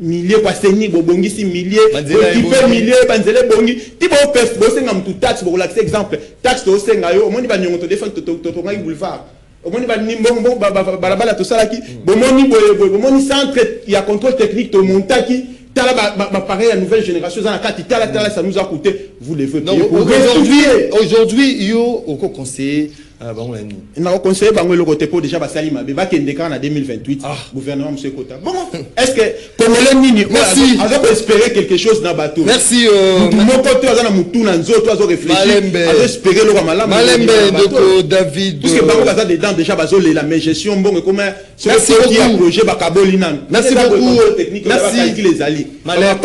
milliers kwa seni bo bongisi milliers qui fait milliers banzele bongi ti bo pes bo senga mtu tax bo relaxer exemple tax to senga yo omoni ba nyongo to defend to ngai boulevard omoni ba nimbongo balabala to sala ki bo moni centre il y a contrôle technique to montaki tala ba pareil la nouvelle génération ça na kati tala ça nous a coûté vous les faites aujourd'hui yo au conseiller bon la nuit na au conseiller bango le côté pour déjà ba sali mabe ba kende ka na 2028 gouvernement monsieur Kota bon est-ce que congolais nini merci on va espérer quelque chose na bateau merci mon côté on a mutu na nzoto azo réfléchir on espérer le malamu Malembe ndoko David parce que bango baza dedans déjà bazo la mais gestion bon comment merci beaucoup projet ba kaboli nan merci beaucoup technique merci les alliés Malembe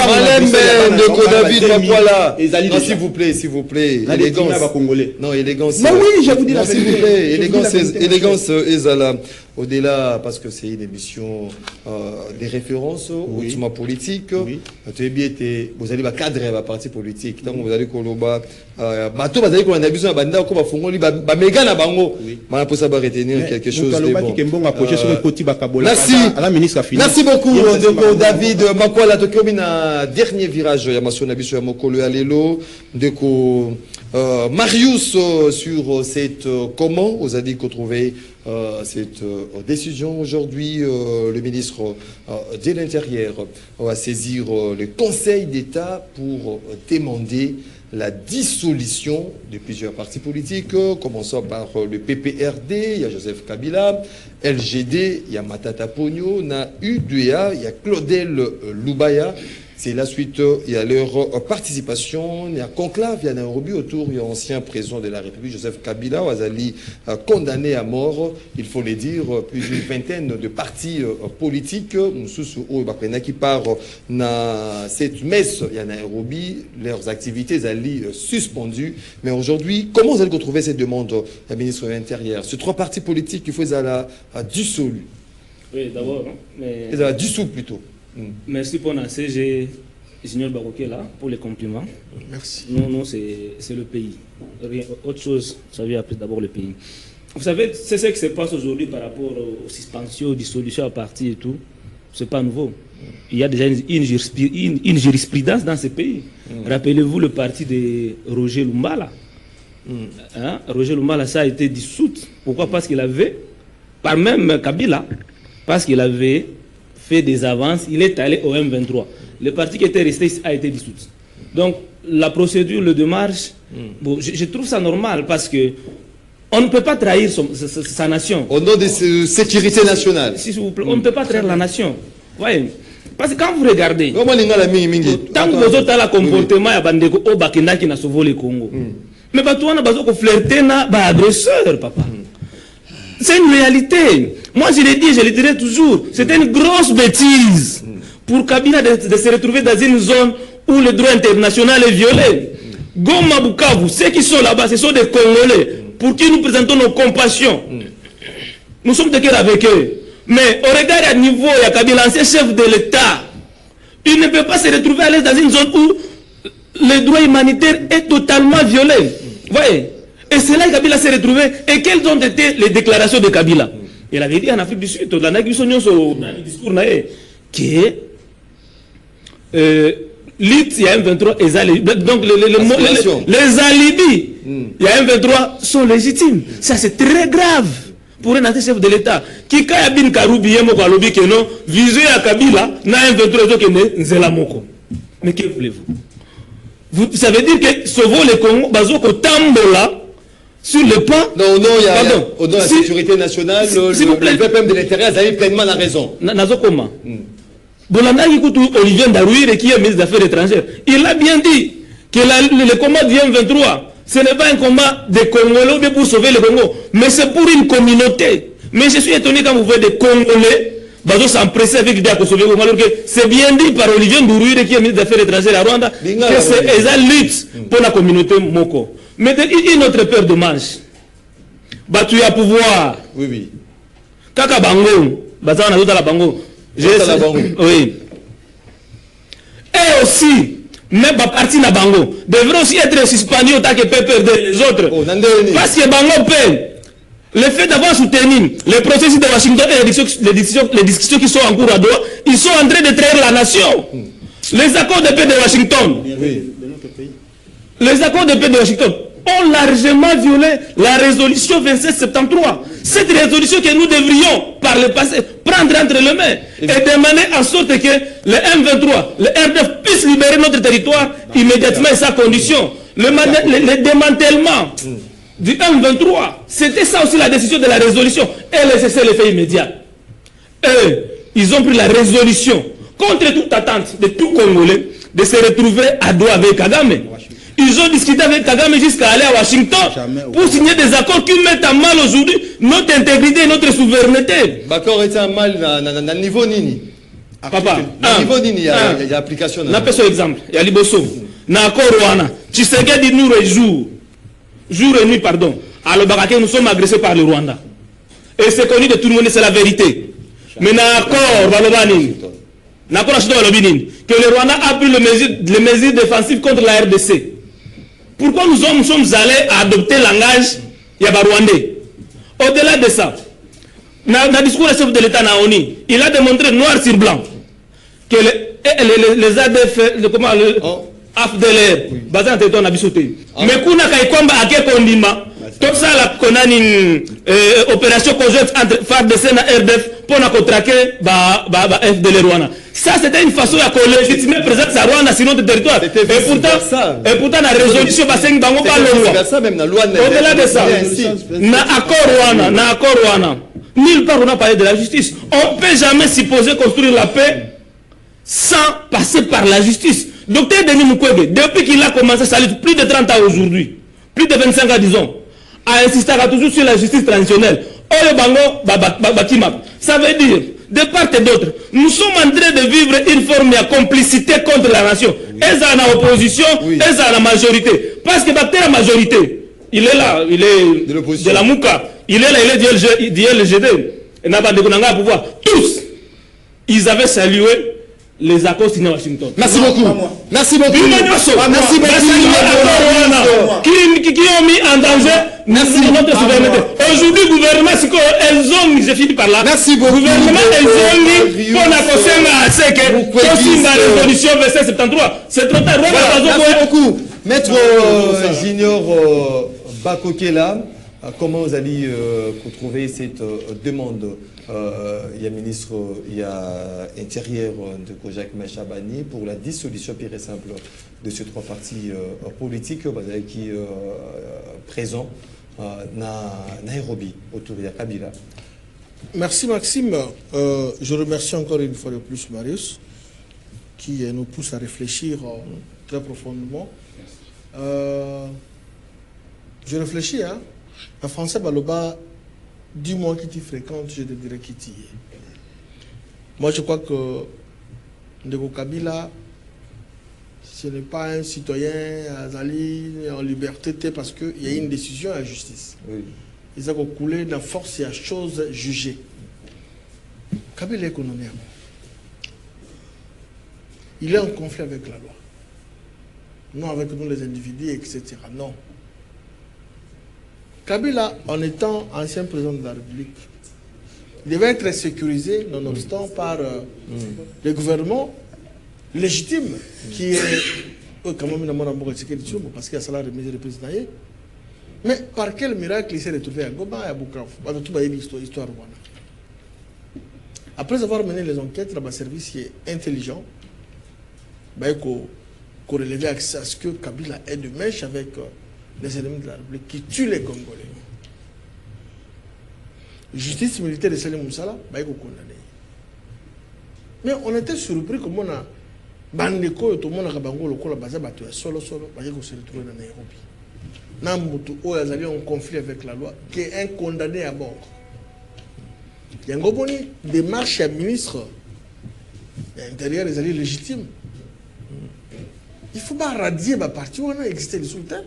ndoko David voilà s'il vous plaît élégance non élégance non oui je vous dis la s'il vous plaît élégance ezala au-delà parce que c'est une émission des références au tema politique tu es bien vous allez ba cadre ba parti politique tant vous allez koloba bato bazali ko na biso na banda ko ba fongoli ba mega na bango mana pour ça ba retenir quelque chose de bon merci beaucoup ndeko David Makwala tokomi na dernier virage ya masona biso ya mokolo alelo ndeko Marius sur cette comment vous avez dit qu'on trouvait cette décision aujourd'hui le ministre de l'Intérieur va saisir le Conseil d'État pour demander la dissolution de plusieurs partis politiques, commençant par le PPRD, il y a Joseph Kabila, LGD, il y a Matata Pogno, il y a UDA, il y a Claudel Lubaya. C'est la suite, il y a leur participation, il y a conclave, il y a Nairobi autour, il y a ancien président de la République, Joseph Kabila, Wazali, condamné à mort, il faut le dire, plus d'une vingtaine de partis politiques, qui part dans cette messe, il y a Nairobi, leurs activités, Zali, suspendues. Mais aujourd'hui, comment vous allez retrouver cette demande, la ministre de l'Intérieur? Ces trois partis politiques, il faut la dissolu. Oui, d'abord, mais... Ils la dissous plutôt. Merci pour la CG Junior Baroké là pour les compliments. Merci. Non, c'est le pays. Rien, autre chose, ça vient après d'abord le pays. Vous savez, c'est ce qui se passe aujourd'hui par rapport aux suspensions, aux dissolutions à parti et tout. C'est pas nouveau. Il y a déjà une jurisprudence dans ce pays. Rappelez-vous le parti de Roger Lumbala. Roger Lumbala, ça a été dissout. Pourquoi? Parce qu'il avait, par même Kabila, parce qu'il avait fait des avances, il est allé au M23. Le parti qui était resté a été dissous. Donc, la procédure, le démarche, bon, je trouve ça normal parce que on ne peut pas trahir sa nation. Au nom de sécurité nationale. S'il vous plaît, on ne peut pas trahir la nation. Voyez. Parce que quand vous regardez, tant que vous avez le comportement, il y a des gens qui ont sauvé le Congo. Mais vous avez flirté avec agresseur, papa. C'est une réalité. Moi, je l'ai dit, je le dirai toujours. C'était une grosse bêtise pour Kabila de se retrouver dans une zone où le droit international est violé. Goma Bukavu, ceux qui sont là-bas, ce sont des Congolais pour qui nous présentons nos compassions. Nous sommes de cœur avec eux. Mais au regard à niveau, il y a Kabila, l'ancien chef de l'État. Il ne peut pas se retrouver à l'aise dans une zone où le droit humanitaire est totalement violé. Vous voyez? Et c'est là que Kabila s'est retrouvé. Et quelles ont été les déclarations de Kabila? Il avait dit en Afrique du Sud, dans le discours, que l'IT, il y a M23, donc les alibis, il y a M23 sont légitimes. Ça, c'est très grave pour un ancien chef de l'État. Qui a bin Karoubi, Yemokalobi, que non, visé à Kabila, n'a M23 qui n'est Zelamoko. Mais que voulez-vous? Ça veut dire que sauvons le Congo, Bazoko Tambola, sur le pas. Non, il y a la sécurité nationale, le PPM de l'intérieur, vous avez pleinement la raison. Nazokoma. Bolanda Olivier Ndarouire, qui est ministre des Affaires étrangères, il a bien dit que le combat du M23, ce n'est pas un combat des Congolais pour sauver le Congo, mais c'est pour une communauté. Mais je suis étonné quand vous voyez des Congolais s'empresser avec l'idée de sauver le Congo, alors que c'est bien dit par Olivier Ndarouire, qui est ministre des Affaires étrangères à Rwanda, que c'est la lutte pour la communauté Moko. Mais une autre peur de manche. Tu as pouvoir. Oui. Kaka Bango, Bazana la Bango. Oui. Et aussi, même parti na Bango devrait aussi être suspendu autant que peut perdre les autres. Parce que Bango paie. Le fait d'avoir soutenu les processus de Washington et les discussions qui sont en cours à Doha, ils sont en train de trahir la nation. Les accords de paix de Washington. Les accords de paix de Washington ont largement violé la résolution 2773. Cette résolution que nous devrions, par le passé, prendre entre les mains et demander en sorte que le M23, le RDF puisse libérer notre territoire immédiatement et sans condition. Le démantèlement du M23, c'était ça aussi la décision de la résolution. Et le cessez-le-feu immédiat. Eux, ils ont pris la résolution contre toute attente de tout Congolais de se retrouver à Doha avec Kagame. Ils ont discuté avec Kagame jusqu'à aller à Washington pour signer des accords qui mettent à mal aujourd'hui notre intégrité et notre souveraineté. D'accord, est un mal dans le niveau Nini. Papa, niveau Nini, il y a application. On a fait ce exemple. Il y a Liboso. Na accord Rwanda. Tshisekedi nous jour et nuit, pardon. Alors, nous sommes agressés par le Rwanda. Et c'est connu de tout le monde, c'est la vérité. Mais na accord Balobani. Que le Rwanda a pris les mesures défensives contre la RDC. Pourquoi nous sommes allés à adopter le langage Yabarwandais? Au-delà de ça, dans le discours du chef de l'État Naoni, il a démontré noir sur blanc que les ADF, AFDLR, basé en territoire nabisoté. Mais kuna kaikomba ake kondima, tout ça la konani opération conjointe entre FARDC et RDF pour traquer FDLR Rwanda. Ça c'était une façon de légitimer la présence de Rwanda sur notre territoire. Et pourtant la résolution basé bango pas le loi. Au-delà de ça, na accord Rwanda, nulle part on a parlé de la justice. On ne peut jamais supposer construire la paix sans passer par la justice. Docteur Denis Mukwege, depuis qu'il a commencé sa lutte, plus de 30 ans aujourd'hui, plus de 25 ans disons, a insisté toujours sur la justice traditionnelle. Ça veut dire, de part et d'autre, nous sommes en train de vivre une forme de complicité contre la nation. Elles sont en opposition, elles sont en majorité. Parce que la majorité, il est là, il est de la Mouka, il est là, il est du LGD, et n'a pas de pouvoir. Tous, ils avaient salué les accords signés à Washington. Merci beaucoup. Merci beaucoup. Merci beaucoup. Qui ont mis en danger notre souveraineté. Aujourd'hui, le gouvernement, elles ont mis, j'ai fini par là. Merci beaucoup. Le gouvernement, elles ont mis pour la conseil à SEC, pour signer la résolution 2773. C'est trop tard. Merci beaucoup. Maître Junior Bakokela, comment vous allez retrouver cette demande? Il y a ministre, il y a intérieur de Kojak Machabani pour la dissolution pure et simple de ces trois partis politiques qui sont présents à Nairobi autour de Kabila. Merci Maxime. Je remercie encore une fois de plus Marius qui nous pousse à réfléchir très profondément. Je réfléchis, hein. En français, Baloba, dis-moi qui tu fréquentes, je te dirai qui tu es. Moi, je crois que Ndeko Kabila, ce n'est pas un citoyen Azali en liberté parce qu'il y a une décision à la justice. Oui. Ils ont coulé dans force et à chose jugée. Kabila est économique. Il est en conflit avec la loi. non avec nous les individus, etc. Non. Kabila, en étant ancien président de la République, il devait être sécurisé, nonobstant, par le gouvernement légitime, qui est quand même parce qu'il y a salaire de mesure de président. Mais par quel miracle il s'est retrouvé à Goma et à Bukavu, avec toute l'histoire rwanda. Après avoir mené les enquêtes, le service est intelligent, corrélé à ce que Kabila ait de mèche avec les ennemis de la République qui tuent les Congolais. Justice militaire de Salim Moussala, condamné. Mais on était surpris comme on a bandeko tout le monde a bango le kola baza bato solo se retrouver dans Nairobi. Nambutu o yazali en conflit avec la loi qui est un condamné à mort. Il y a une bonne démarche à ministre intérieur les alliés légitimes. Il ne faut pas radier ma partie où on a existé le sultan.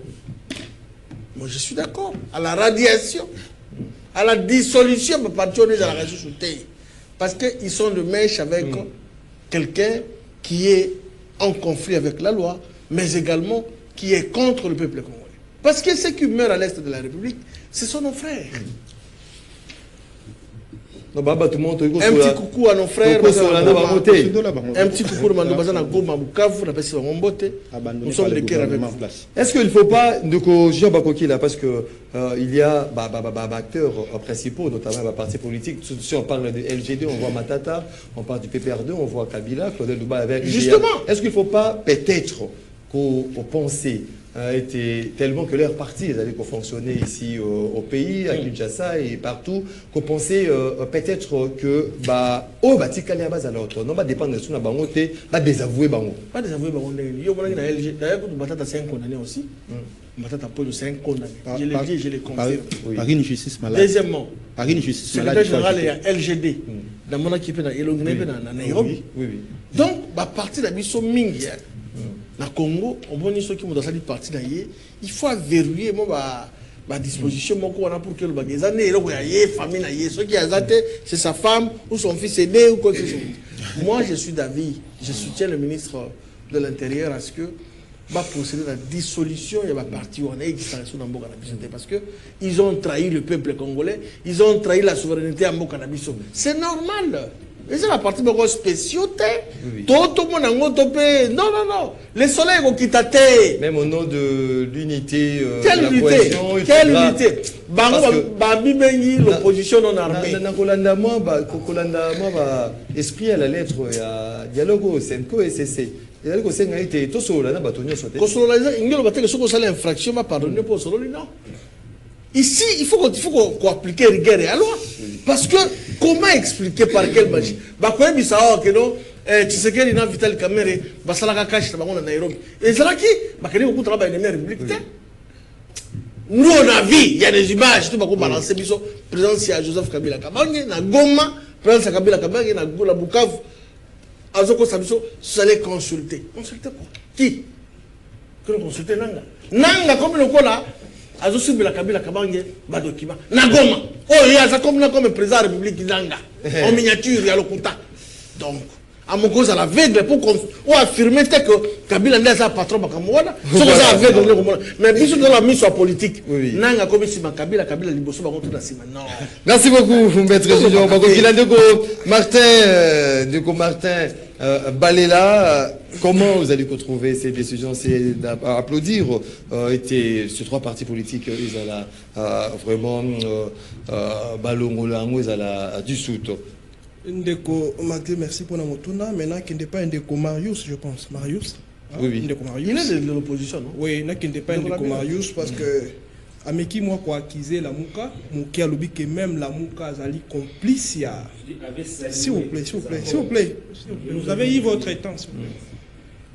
Moi je suis d'accord à la radiation, à la dissolution ma partie où on est à la région sultan. Parce qu'ils sont de mèche avec quelqu'un qui est en conflit avec la loi, mais également qui est contre le peuple congolais. Parce que ceux qui meurent à l'est de la République, ce sont nos frères. Un petit coucou à nos frères. Un petit coucou à nos frères. Nous sommes des cœurs avec vous. Est-ce qu'il ne faut pas, Jean Bakoki là, parce que il y a acteurs principaux, notamment partis politiques. Si on parle de LGD, on voit Matata, on parle du PPR2, on voit Kabila, Claudel Douba avec. Justement. Est-ce qu'il ne faut pas peut-être qu'on pense était tellement que leur parti allaient fonctionner ici au pays, à Kinshasa et partout, qu'on pensait peut-être que non va dépendre de ce qu'on a bangoté, va désavouer bango. Pas désavouer bango. D'ailleurs, Matata c'est un condamné aussi. Matata Polo c'est un condamné. Je l'ai dit, je l'ai confirmé. Par une justice malade. Deuxièmement, par une justice malade. Le général est à LGD. Dans mon équipe, il est à Nairobi. Donc, à partir de l'Abisso Mingi, dans le Congo, on voit ceux qui ont parti il faut verrouiller ma disposition pour que les années famille ceux qui ont c'est sa femme ou son fils aidé ou quoi que ce soit. Moi je suis d'avis, je soutiens le ministre de l'Intérieur à ce que va procéder à la dissolution et la partie où on a existation dans Mboka Nabiso parce que ils ont trahi le peuple congolais, ils ont trahi la souveraineté à Mboka Nabiso. C'est normal. Et c'est la partie de la spécialité. Tout le monde a non, non, non. Le soleil est quitté. Même au nom de l'unité. Quelle unité? Quelle unité? Babi Bengi, l'opposition non armée. Esprit à la lettre, il y a dialogue au Senko et CC. Il y a été tout seul, là, bâtonnier sauté. Il y a une infraction, pardonner pour solo, non. Ici, il faut qu'on applique rigueur et la loi. Parce que, comment expliquer par quelle magie? Bakoye Bissau, que non, tu sais qu'il y a Vital Kamere, Basalaka Kash, Tabagon à Nairobi. Et c'est là qui, Bakane, beaucoup de travail dans la République. Nous, on a vu, il y a des images, tout le monde balance, présence à Joseph Kabila Kabange, na Goma, présence à Kabila Kabange, na Gola Bukavu, Azoko Sabiso, vous allez consulter. Consulter quoi? Qui? Que nous consulter Nanga. Nanga, comme le là. Azosubi la Kabila Kabange, Badokima. Nagoma. Oh, il y a ça comme président de la République Nanga. En miniature, il y a le Kouta. Donc, à mon cause, à l'aveugle, pour affirmer que Kabila n'est pas patron de Kamoana. C'est ça aveugle. Mais bien la mise sur la politique. Nanga comme si Kabila Liboso va rentrer dans la non. Merci beaucoup, Maître Julien Bakokila. Martin Balela, comment vous allez retrouver ces décisions? C'est d'applaudir. Ces trois partis politiques, ils ont vraiment Balongolango, ils ont du soute. Ndeko Magde, merci pour la motuna. Maintenant, qui n'est pas Ndeko Marius, je pense. Marius. Oui. Ndeko Marius. Il est de l'opposition, non? Oui, qui n'est pas Ndeko Marius parce que Ameki, moi, quoi, acquisé la Mouka, Mouki a lobby que même la Mouka Zali complice. S'il vous plaît, s'il vous plaît, s'il vous plaît. Vous avez eu votre temps, s'il vous plaît.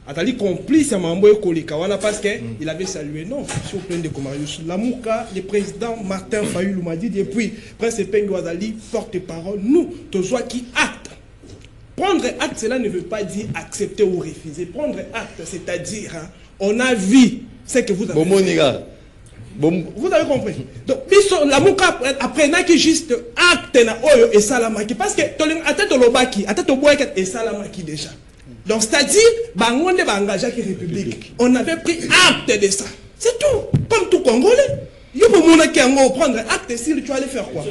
Atali complice à Mamboé Kolikawana parce qu'il avait salué. Non, s'il vous plaît, Ndeko Marius. La Mouka, le président Martin Fayulu m'a dit depuis, Prince Pengo Azali, porte-parole, nous, tous ceux qui actent. Prendre acte, cela ne veut pas dire accepter ou refuser. Prendre acte, c'est-à-dire, hein, on a vu ce que vous avez fait. Vous avez compris. Donc, la Mouka apprenant que juste acte na oyo et salamaki. Parce que, à tête de l'obaki, à tête de boyaki et salamaki déjà. Donc, c'est-à-dire, bangonde ba engagé qui République. On avait pris acte de ça. C'est tout. Comme tout Congolais. Il faut prendre acte s'il tu vas aller faire quoi?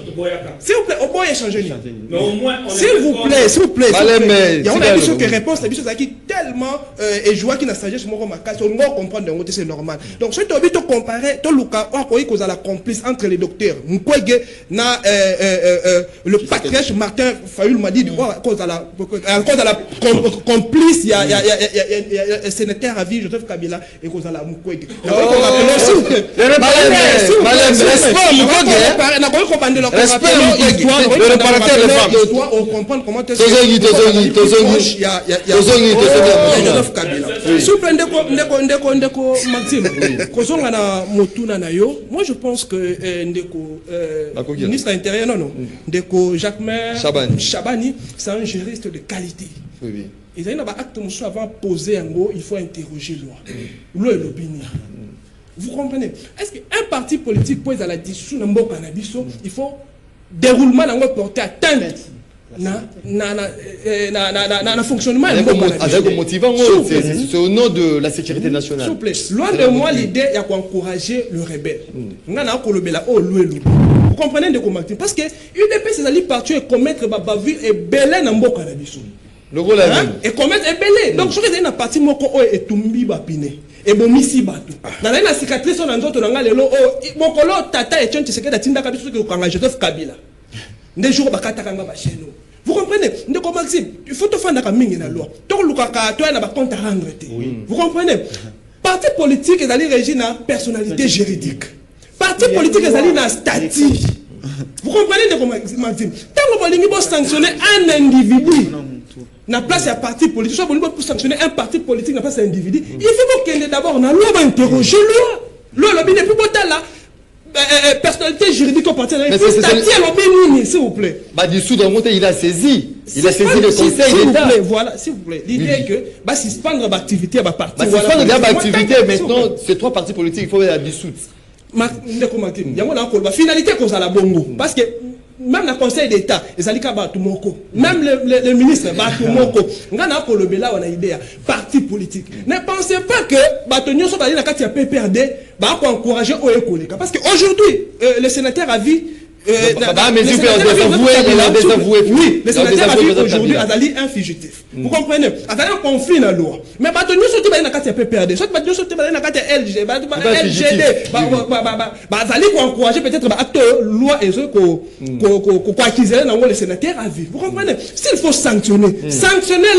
S'il vous plaît, au moins échanger. S'il vous plaît, s'il vous plaît. Il y a une question qui réponse, la question qui tellement et joie qui n'a sagesse sur mon cas, on va comprendre de côté c'est normal. Donc si tu as envie de comparer, tu Luka, on a cause à la complice entre les docteurs. Mukwege na le patriarche Martin Fayulu m'a dit à cause à la complice, il y a un sénateur à vie Joseph Kabila et cause à la Mukwege. On comprend comment tu moi je pense que ministre de l'Intérieur, non, Jacquemain Chabani, c'est un juriste de qualité. Ils ont un acte avant de poser un mot, il faut interroger loi. Vous comprenez? Est-ce qu'un parti politique peut être à la dissolution d'un cannabis, il faut déroulement dans le porter atteinte na fonctionnement c'est au nom de la sécurité nationale. S'il vous plaît, loin de moi l'idée il y a encourager le rebelle. Vous comprenez de comment? Parce que UDP c'est d'aller partir et commettre bavure et belé dans le cannabis. Le rôle et commettre et belé. Donc je suis dans parti moko et tumbi bapine. Et bon misi bato dans la cicatrice on a nzoto nanga lelo mokolo tata et tchonte seke datinda kabiso ke kanga Joseph Kabila des jours bakata kanga ba cheno. Vous comprenez? Ndeko Maxime, il faut te fanda ka mingi na loi to lukaka to na ba compte à rendre. Vous comprenez? Parti politique est allé régir na personnalité juridique, parti politique est allé na statut. Vous comprenez Ndeko Maxime? Tant que vous sanctionner un individu na place à parti politique, soit pour sanctionner un parti politique na place à un individu, il faut qu'il ait d'abord na loi interroger loi le n'est plus beau là personnalité juridique au parti s'il vous plaît. Bah dessous dans monter il a saisi le conseil d'État. Voilà, s'il vous plaît. L'idée est que bah suspendre l'activité à parti. Suspendre l'activité maintenant ces trois partis politiques il faut la dissoudre. Il y a une finalité qu'on a la bongo parce que même le conseil d'État, même le ministre, on a idée, parti politique. Ne pensez pas que Batonio soit dans la PPRD va encourager au école. Parce qu'aujourd'hui, le sénateur a vu. Oui, le sénateur a vu aujourd'hui Azali un fugitif. Vous comprenez? Azali un conflit dans la loi. Mais Batonio soit dans la PPRD, soit Batonio soit dans la LGD, Azali pour encourager peut-être acteur loi et ceux qu'on acquise dans le sénateur a vu. Vous comprenez? S'il faut sanctionner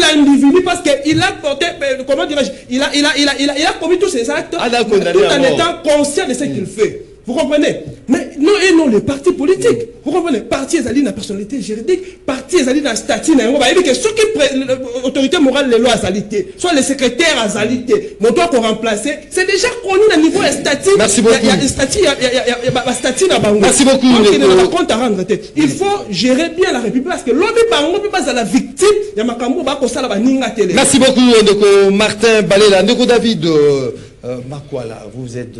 l'individu parce qu'il a porté, comment dirais-je, il a commis tous ces actes tout en étant conscient de ce qu'il fait. Vous comprenez? Mais non et non les partis politiques. Vous comprenez? Parti est la personnalité juridique, parti est dans statut. On va dire que ceux qui l'autorité morale les lois azalité, soit les secrétaires azalité, mon doit qu'on remplacer, c'est déjà connu au niveau statut. Merci beaucoup. Il y a statut, il y a statut dans Bango. Merci beaucoup. Compte à rendre. Il faut gérer bien la République parce que l'homme Bango peut pas à la victime. Il y a Makambo Bako Salaba Ninga Télé. Merci beaucoup Ndeko Martin Balela, Ndeko David. Makwala, vous êtes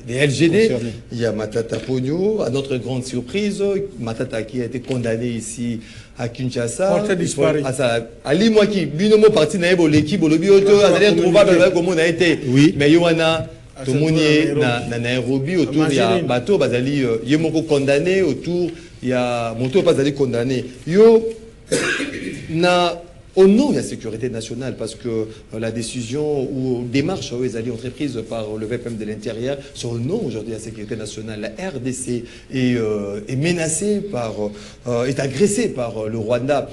des LGD. Il y a Matata Pogno, à notre grande surprise, Matata qui a été condamné ici à Kinshasa. Disparu. Ali Mwaki, binomo parti na l'équipe, le bioto, introuvable comme on a été. Oui. Mais Yohana, tout le monde est na Nairobi, autour il y a Bato, Bazali, Yemoko condamné, autour il y a Moto Bazali condamné. Yo, na. Au nom de la sécurité nationale, parce que la décision ou démarche est entreprise par le VPM de l'Intérieur, sur le nom aujourd'hui de la sécurité nationale, la RDC est menacée par, est agressée par le Rwanda.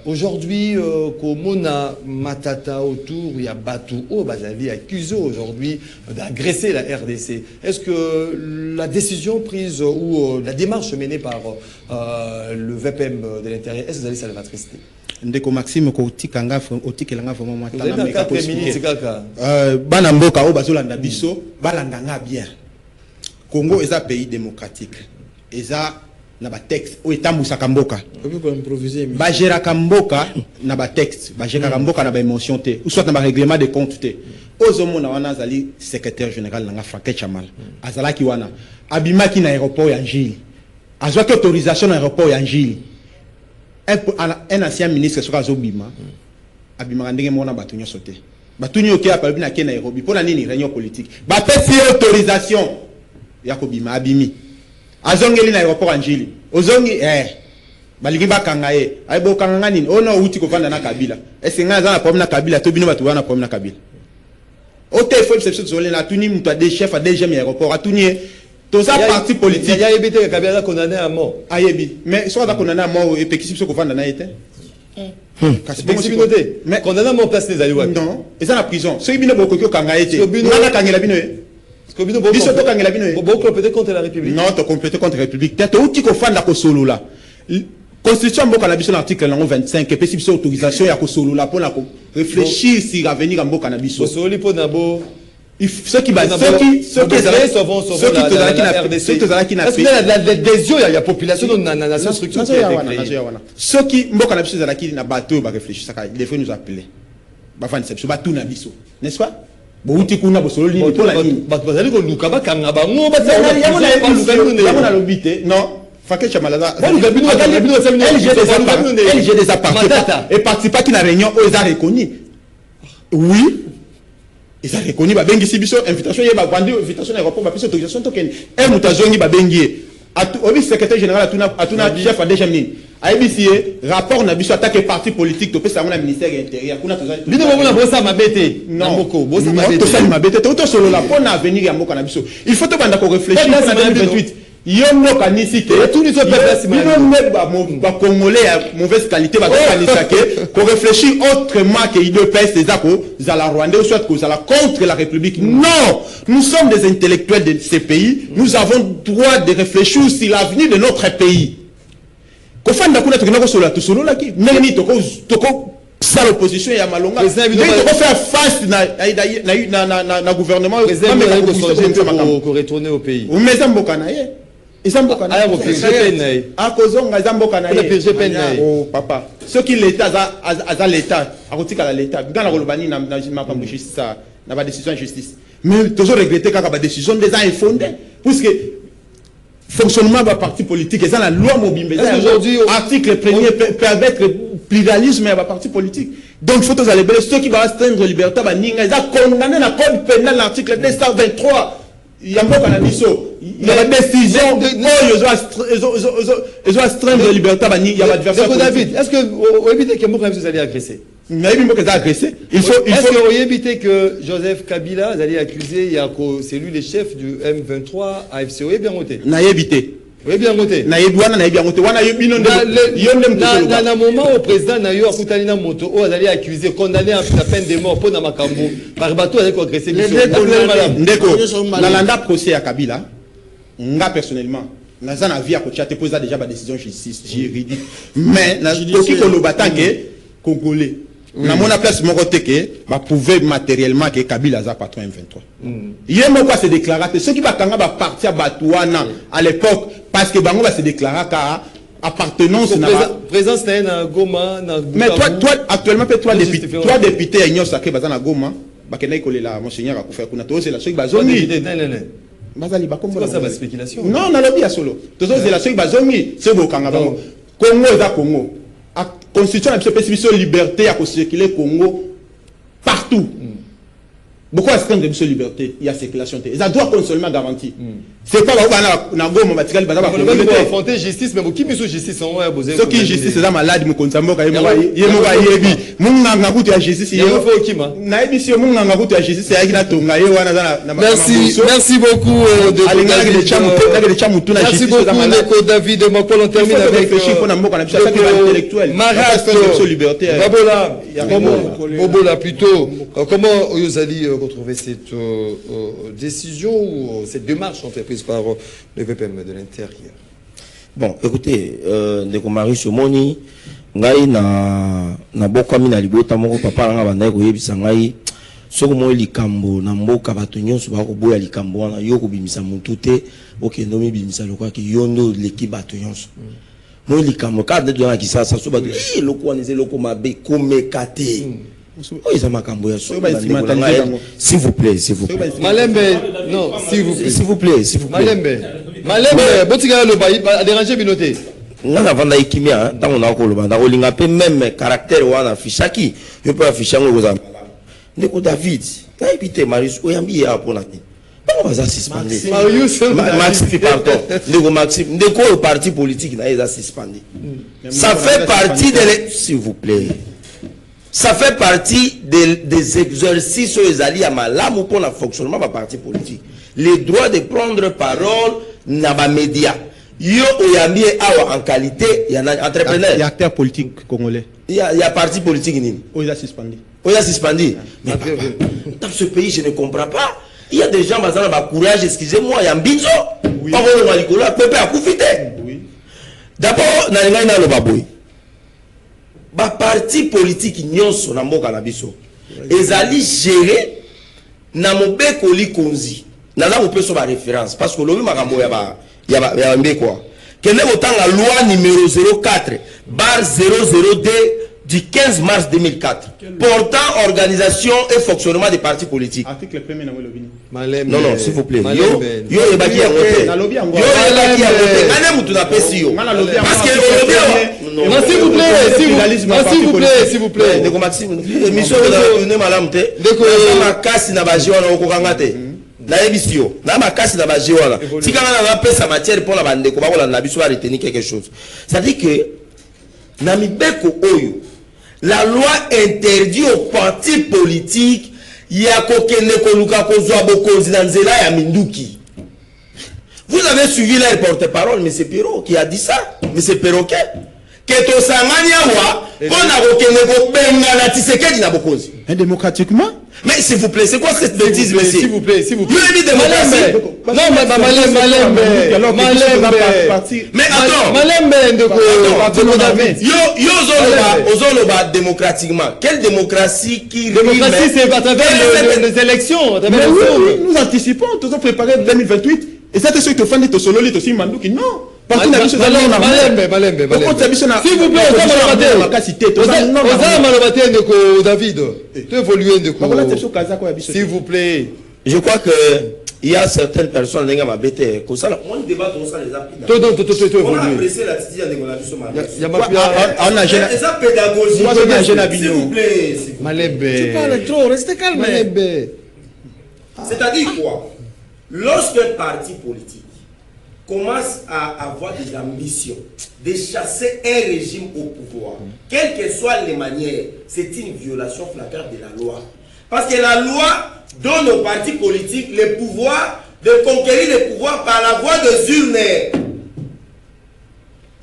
Aujourd'hui, comme on a Matata autour, il y a Batou Bazali accusé aujourd'hui d'agresser la RDC. Est-ce que la décision prise ou la démarche menée par le VPM de l'Intérieur, est-ce que ça va rester? Ndeko Maxime ko otikanga vraiment matala meka ko expliquer bana mboka o bazolanda biso balanda bien. Congo est un pays démocratique. Eza na ba texte o etambusaka mboka. Ba gera kamboka na ba texte, ba gera kamboka na ba émotion te, ou soit na ba règlement de compte te. Ozomona wana azali secrétaire général nanga Franck Chamal. Azalaki wana abimaki na aéroport ya Njili. Azwaki autorisation na aéroport ya Njili. Un ancien ministre sur Azobima, abimaka ndenge mona bato nyonso te bato nyoke apalobi na ke Nairobi mpona nini réunion politique bapesi autorisation ya kobima abimi azongeli na aéroport Anjili ozongi balingi bakanga ye ayebokanga nga nini ono outi kovanda na Kabila est-ce nga aza na problème na Kabila to bino bato wana problème na Kabila ote faut exception zolé na tuni mutu de chef à DGM aéroport atuni to sa parti politique ya ebité Kabila condamné à mort ayebi mais soit condamné à mort et pekisi so kovanda na été kasi communauté mais condamné à mort place les aliwa non ils sont en prison ceux bino bokoko kanga été ngana kangela bino biso to kangela bino beaucoup compléter contre la République non to compléter contre la République tete outi ko fanda ko solo la Constitution mboka na biso l'article 25 epesi biso autorisation ya ko solo la pona ko réfléchir sur l'avenir mboka na biso solo po na bo ceux qui est-ce que la population dans la structure ceux qui mboka na biso zalaki na bateau ba réfléchir ça il devrait nous appeler ba fan c'est ba tout na biso n'est-ce pas bouti kuna bosolo li pour la ligne bazali ko luka bakanga bango na lobité non Faké Chamalaza LG des appartements et participa qui na réunion aux a reconnu oui ils ont reconnu ba bengi sibiso invitation ye ba vandi invitation na rapport ba piso autorisation token mutazongi ba bengi obi secrétaire général atuna chef de DGM ABC rapport na biso attaque parti politique to pesa na ministère intérieur kuna tozali bino bona bosa mabete na moko bosa mabete to sali mabete to solo la pona avenir ya moko na biso il faut to banda ko réfléchir na 2028 yomo kanisi ke tout ni so pesa ba congolais ya mauvaise qualité ba kanisa ke ko réfléchir autrement que il pèse des accords za la Rwanda ou soit que za la contre la République. Non, nous sommes des intellectuels de ces pays, nous avons droit de réfléchir sur l'avenir de notre pays. Ko fanda kuna tokena ko solo la ki nani toko ça l'opposition ya malonga mais toko faire face na gouvernement ko retourner au pays ou mais mboka na ye Izamboka na ye akozonga izamboka na ye oh papa ce qui l'état a l'état akotika la l'état ngana kolobani na makambo justice na ba décision justice mais toujours regretter kaka ba décision des infondées puisque fonctionnement de parti politique et ça la loi mobimbe aujourd'hui article 1er permettre pluralisme à parti politique donc faut aller ceux qui va restreindre liberté ba ninga ils a condamné la code pénal l'article 223 il y a beaucoup d'analyso il y a la décision ils ont astreindre la liberté ba ninga il y a l'adversaire David est-ce que au éviter que beaucoup vous allez agresser il faut éviter que Joseph Kabila allait accuser il y a c'est lui le chef du M23 AFC bien noté na éviter oui bien noté na yebwana na bien noté wana yebino na moment au président na yo akutani na moto o allait accuser condamner à la peine de mort pour na makambo par bateau avec agresser ndeko na landa procès à Kabila nga personnellement naza na vie à kocha te poser déjà ba décision justice juridique mais na toki ko lobata ke congolais na mona place moko teke ba prouver matériellement que Kabila za patron M23 yemo quoi se déclarer ceux qui ba kanga ba partir batouana à l'époque parce que bango ba se déclarer ka appartenance na présence na Goma na mais toi actuellement peut toi député union sacré baza na Goma ba kenai kolela monseigneur akufya kuna to c'est la ceux qui bazongi bazali ba kombo ça va spéculation non na lobby ya solo to c'est la ceux qui bazongi c'est bokanga bango Congo za Congo Constitution a spécifié liberté à circuler Congo partout. Pourquoi est-ce qu'on a une liberté? Il y a circulation. Ça doit être seulement garanti. C'est pas na Goma matikali bazaba pour affronter justice mais qui miso justice on va poser. Ce qui justice c'est malade mo konsamboka yemoka yebi. Munga ngakuti ya justice yemo fo kima. Na ebiso munga ngakuti ya justice ya kina tonga ye wana na Merci beaucoup Merci beaucoup David Makolo on termine avec Marasto liberté. Bobola plutôt comment vous allez retrouver cette décision ou cette démarche entreprise par le VPM de l'intérieur? Bon, écoutez, ndeko Marius Omoni ngai na bokwami na libota moko papa nga banda ko yebisa ngai soko mo likambo na mboka bato nyonso ba ko boya likambo wana yo ko bimisa muntu te okendo mi bimisa lokwa ki yondo leki bato nyonso mo likambo ka de na kisasa so bato lokwa neze loko mabe komekate oh ils ont makambo ya so s'il vous plaît Malembe non s'il vous plaît Malembe Malembe botika le bayi déranger binoté nga na vanda ikimia tant on a koloba na kolinga pe même caractère wana affichaki je peux afficher ngo kozamba ndeko David na ibite Marius oyambi ya pona ni pas baza suspendé Maxime pardon ndeko Maxime ndeko parti politique na eza suspendé ça fait partie de s'il vous plaît ça fait partie des exercices aux ezali ya malamu pour le fonctionnement du parti politique les droits de prendre parole na ba média yo oyambi awa en qualité il y a entrepreneur il y a acteur politique congolais il y a parti politique nini il a suspendu mais dans ce pays je ne comprends pas il y a des gens bazana ba courage excusez-moi il y a mbinzo pas ko ngwa likolo pepe akufite oui d'abord na ngai na lo baboy ba parti politique nyonso na mboka na biso ezali géré na mobeko likonzi na za mopeso ba référence parce que lobi makambo ya ba mbekwa kende botanga loi numéro 04/002 du 15 mars 2004 portant organisation et fonctionnement des partis politiques. Article 1er na lobby. Non non s'il vous plaît. Yo ebaki ya ngote. Yo ebaki ya ngote. Ngane mutu na pesi yo. Parce que non s'il vous plaît. Ndeko Maxime, émission na tourner malamu te. Ndeko makasi na baji wana okokanga te. Na ebisio, na makasi na baji wana. Tika na pesa matière pour la bande ko bakola na biso a retenir quelque chose. C'est-à-dire que na mibeko oyo la loi interdit aux partis politiques ya kokende koluka kozwa bokonzi na nzela ya minduki. Vous avez suivi leur porte-parole, M. Perrault, qui a dit ça, M. Perroquet, que to sangani awa, on a kokende kobenga na Tshisekedi na bokonzi. Démocratiquement? Mais s'il vous plaît, c'est quoi cette bêtise, monsieur? S'il vous plaît, s'il vous plaît. Vous avez dit démocratie. Non, mais attends. Yo ozoloba démocratiquement. Quelle démocratie qui démocratie, c'est à travers les élections. Mais oui, nous anticipons, nous avons préparé 2028. Et ça, c'est ce que fait de solo, c'est aussi Mandouki. Non. S'il vous plaît, David. S'il vous plaît. Je crois que il y a certaines personnes qui ont été comme ça. On débat comme ça les appuis. On a apprécié la petite de la mission. On a pédagogie. S'il vous plaît. Tu parles trop, restez calme. C'est-à-dire quoi? Lorsqu'un parti politique commence à avoir des ambitions de chasser un régime au pouvoir, quelles que soient les manières, c'est une violation flagrante de la loi. Parce que la loi donne aux partis politiques le pouvoir de conquérir le pouvoir par la voie des urnes.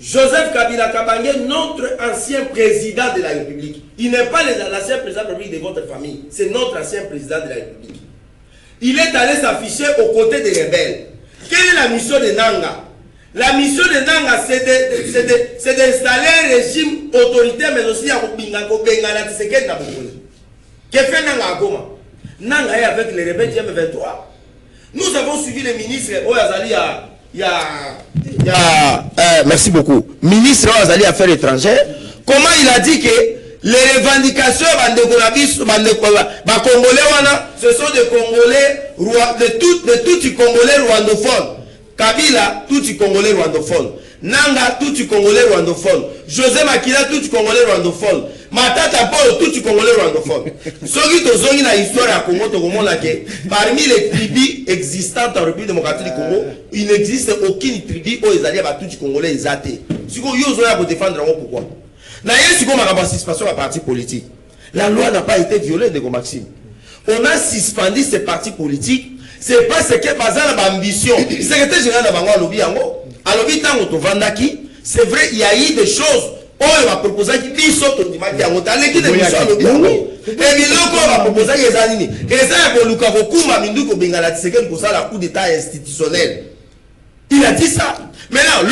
Joseph Kabila Kabange, notre ancien président de la République, il n'est pas l'ancien président de la République de votre famille, c'est notre ancien président de la République. Il est allé s'afficher aux côtés des rebelles. Quelle est la mission de Nanga? La mission de Nanga, c'est d'installer un régime autoritaire, mais aussi à Bengala Tshisekedi na Bokonzi. Que fait Nanga à Goma? Nanga est avec les rebelles du M23. Nous avons suivi les ministres Oyazali merci beaucoup. Ministre Oyazali Affaires étrangères. Comment il a dit que les revendications ce sont des Congolais, de tout Congolais rwandophones. Kabila, tout Congolais rwandophone. Nanga, tout Congolais rwandophone. José Makila, tout Congolais rwandophone. Matata Paul, tout Congolais rwandophone. Sogi tozongi na histoire à Congo, parmi les tribus existantes en République démocratique du Congo, il n'existe aucune tribu où ils allaient à tout Congolais exaté. Si vous avez défendre pourquoi? Parti politique. La loi n'a pas été violée, de Maxime. On a suspendu ces partis politiques. C'est parce que Bazar a ambition. Le secrétaire général de Bango Alobi Yango, Alobi Tango Tovandaki, c'est vrai, il y a eu des choses. On va proposer qui dit saute au Dimaki Yango. T'as l'équipe de Michel Alobi Yango. Et bien, on va proposer les animés. Et ça, pour Luka Vokuma Minduko Bengala Tshisekedi pour ça, la coup d'état institutionnel. Il a dit ça. Maintenant,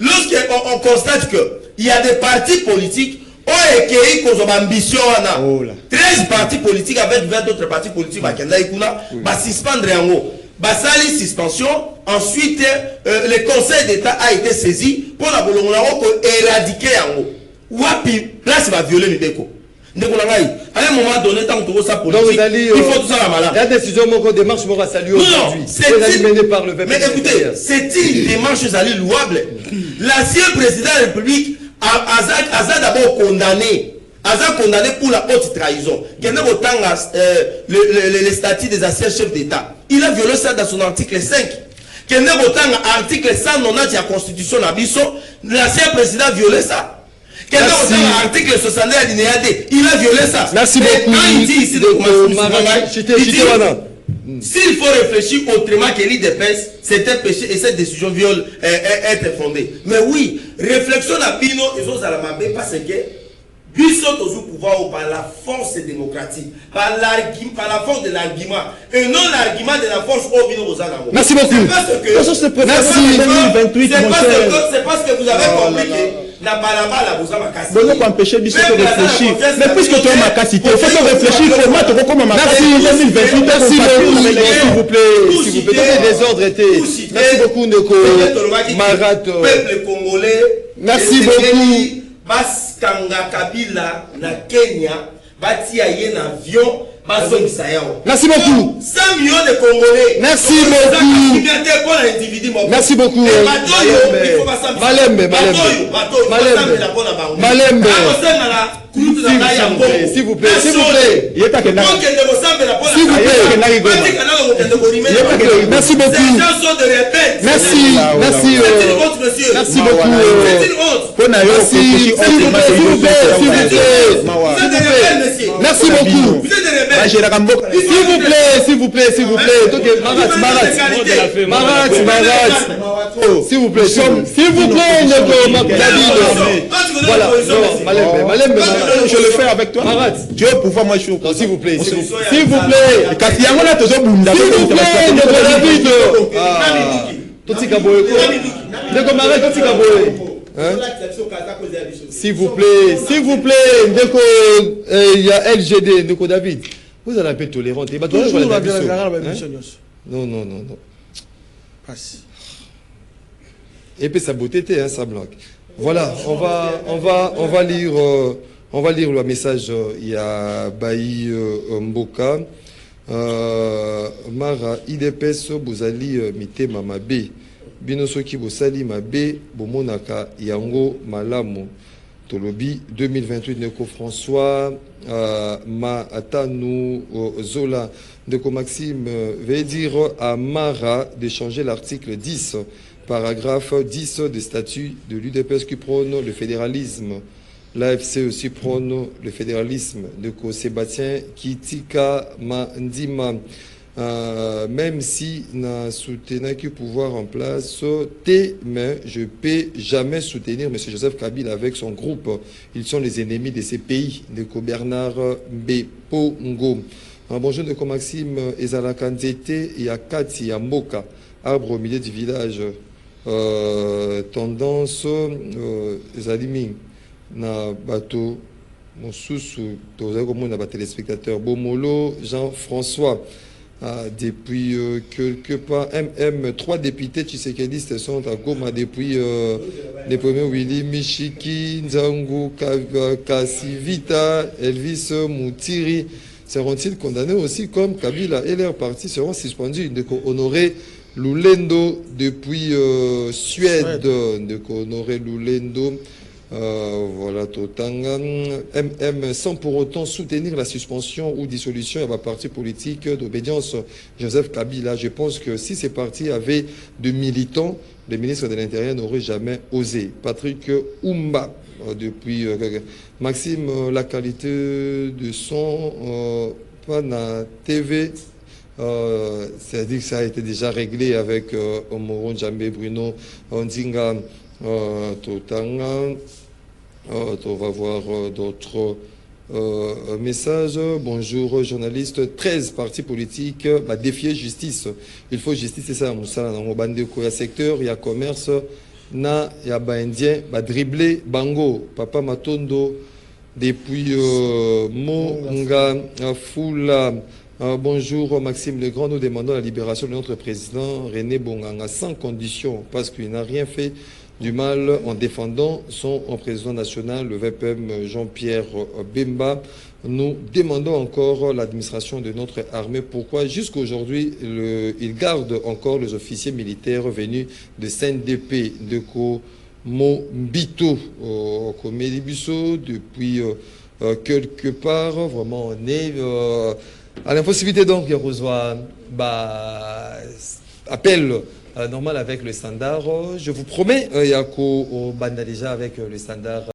lorsqu'on constate que il y a des partis politiques qui ont ambition. 13 partis politiques avec 20 autres partis politiques va suspendre en haut. Basali suspension. Ensuite, le Conseil d'État a été saisi pour la éradiquer en haut. Wapi, place va violer Mibeko. À un moment donné, tant que ça Donc, politique, il faut tout ça la malade. La décision, mon démarche, moi, saluer aujourd'hui. C'est menée par le mais écoutez, c'est une démarche louable. L'ancien président de la République a d'abord condamné. Condamné pour la haute trahison. Les statuts des anciens chefs d'État. Il a violé ça dans son article 5. Article 190 de la Constitution, l'ancien président a violé ça. Article 62 alinéa D, il a violé ça. Merci beaucoup. Quand il dit ici s'il faut réfléchir autrement que l'IDPS, c'est un péché et cette décision viole être fondée. Mais oui, réflexion à Pino, ils ont salamabé parce que Biso toujours pouvoir par la force démocratique, par la force de l'argument, et non l'argument de la force au Bino Bozana. Merci beaucoup. C'est parce que vous avez compris que la balabala vous a macassé. Bon, on empêcher Biso de réfléchir. Mais puisque tu as ma cassité, il faut réfléchir comment tu vas comme ma cassité. Merci beaucoup, s'il vous plaît. S'il vous plaît, les ordres étaient. Merci beaucoup, Neko Marat. Peuple congolais. Merci beaucoup. Baskanga Kabila na Kenya batia ye na avion bazongisa yao. Merci beaucoup. 100 millions de Congolais. Merci beaucoup. Merci beaucoup. Malembe. S'il vous plaît. Merci beaucoup. Merci beaucoup. Merci beaucoup. S'il vous plaît. Marat. S'il vous plaît. Voilà. Malembe. Je le fais avec toi. Marat. Tu veux pouvoir moi je suis. S'il vous plaît. S'il vous plaît, il y a LGD, Ndeko David. Vous allez un peu tolérant. Non. Passe. Et puis sa beauté, ça bloque. Voilà, on va lire le message. Il y a Baï Mboka. Mara IDPS Bozali Mite Mamabe. Binosoki Bosali Mabe Bomonaka Yango Malamu. Tolobi 2028 Neko François Ma Atanu Zola Neko Maxime veut dire à Mara de changer l'article 10 paragraphe 10 des statuts de l'UDPS qui prône le fédéralisme. L'AFC aussi prône le fédéralisme. Neko Sébastien Kitika Mandima. Même si n'a soutenu que pouvoir en place, mais je ne peux jamais soutenir M. Joseph Kabila avec son groupe. Ils sont les ennemis de ces pays. De Bernard Bepongo. Bonjour de Maxime Ezalakanzete et Akati Yamoka, arbre au milieu du village. Tendance Zalimi na bateau. Mon sous-sous, na téléspectateur Bomolo Jean-François. Depuis quelque part, 3 députés tshisekidistes sont à Goma depuis les premiers Willy Michiki, Nzangu, Kassivita, Elvis Moutiri seront-ils condamnés aussi comme Kabila et leurs partis seront suspendus. De honorer Lulendo depuis Suède, de honorer Lulendo. Voilà, Totanga. Sans pour autant soutenir la suspension ou dissolution de la parti politique d'obédience Joseph Kabila. Je pense que si ces partis avaient de militants, le ministre de l'Intérieur n'aurait jamais osé. Patrick Oumba, depuis Maxime, la qualité de son, pas na TV. C'est-à-dire que ça a été déjà réglé avec Omoron Djambe, Bruno Ondinga, Totanga. On va voir d'autres messages. Bonjour, journaliste. 13 partis politiques défier justice. Il faut justice, c'est ça. Il y a secteur, il y a commerce, il y a indien, dribbler, bango, Papa Matondo, depuis Monga, Foula. Bonjour Maxime Legrand, nous demandons la libération de notre président René Bonganga sans condition parce qu'il n'a rien fait du mal en défendant son président national, le VPM Jean-Pierre Bemba. Nous demandons encore l'administration de notre armée pourquoi jusqu'aujourd'hui il garde encore les officiers militaires venus de CNDP, de Mombito, Komelibiso, depuis quelque part. Vraiment, on est à l'impossibilité donc de recevoir appel normal avec le standard. Je vous promets, Yako Banda déjà avec le standard.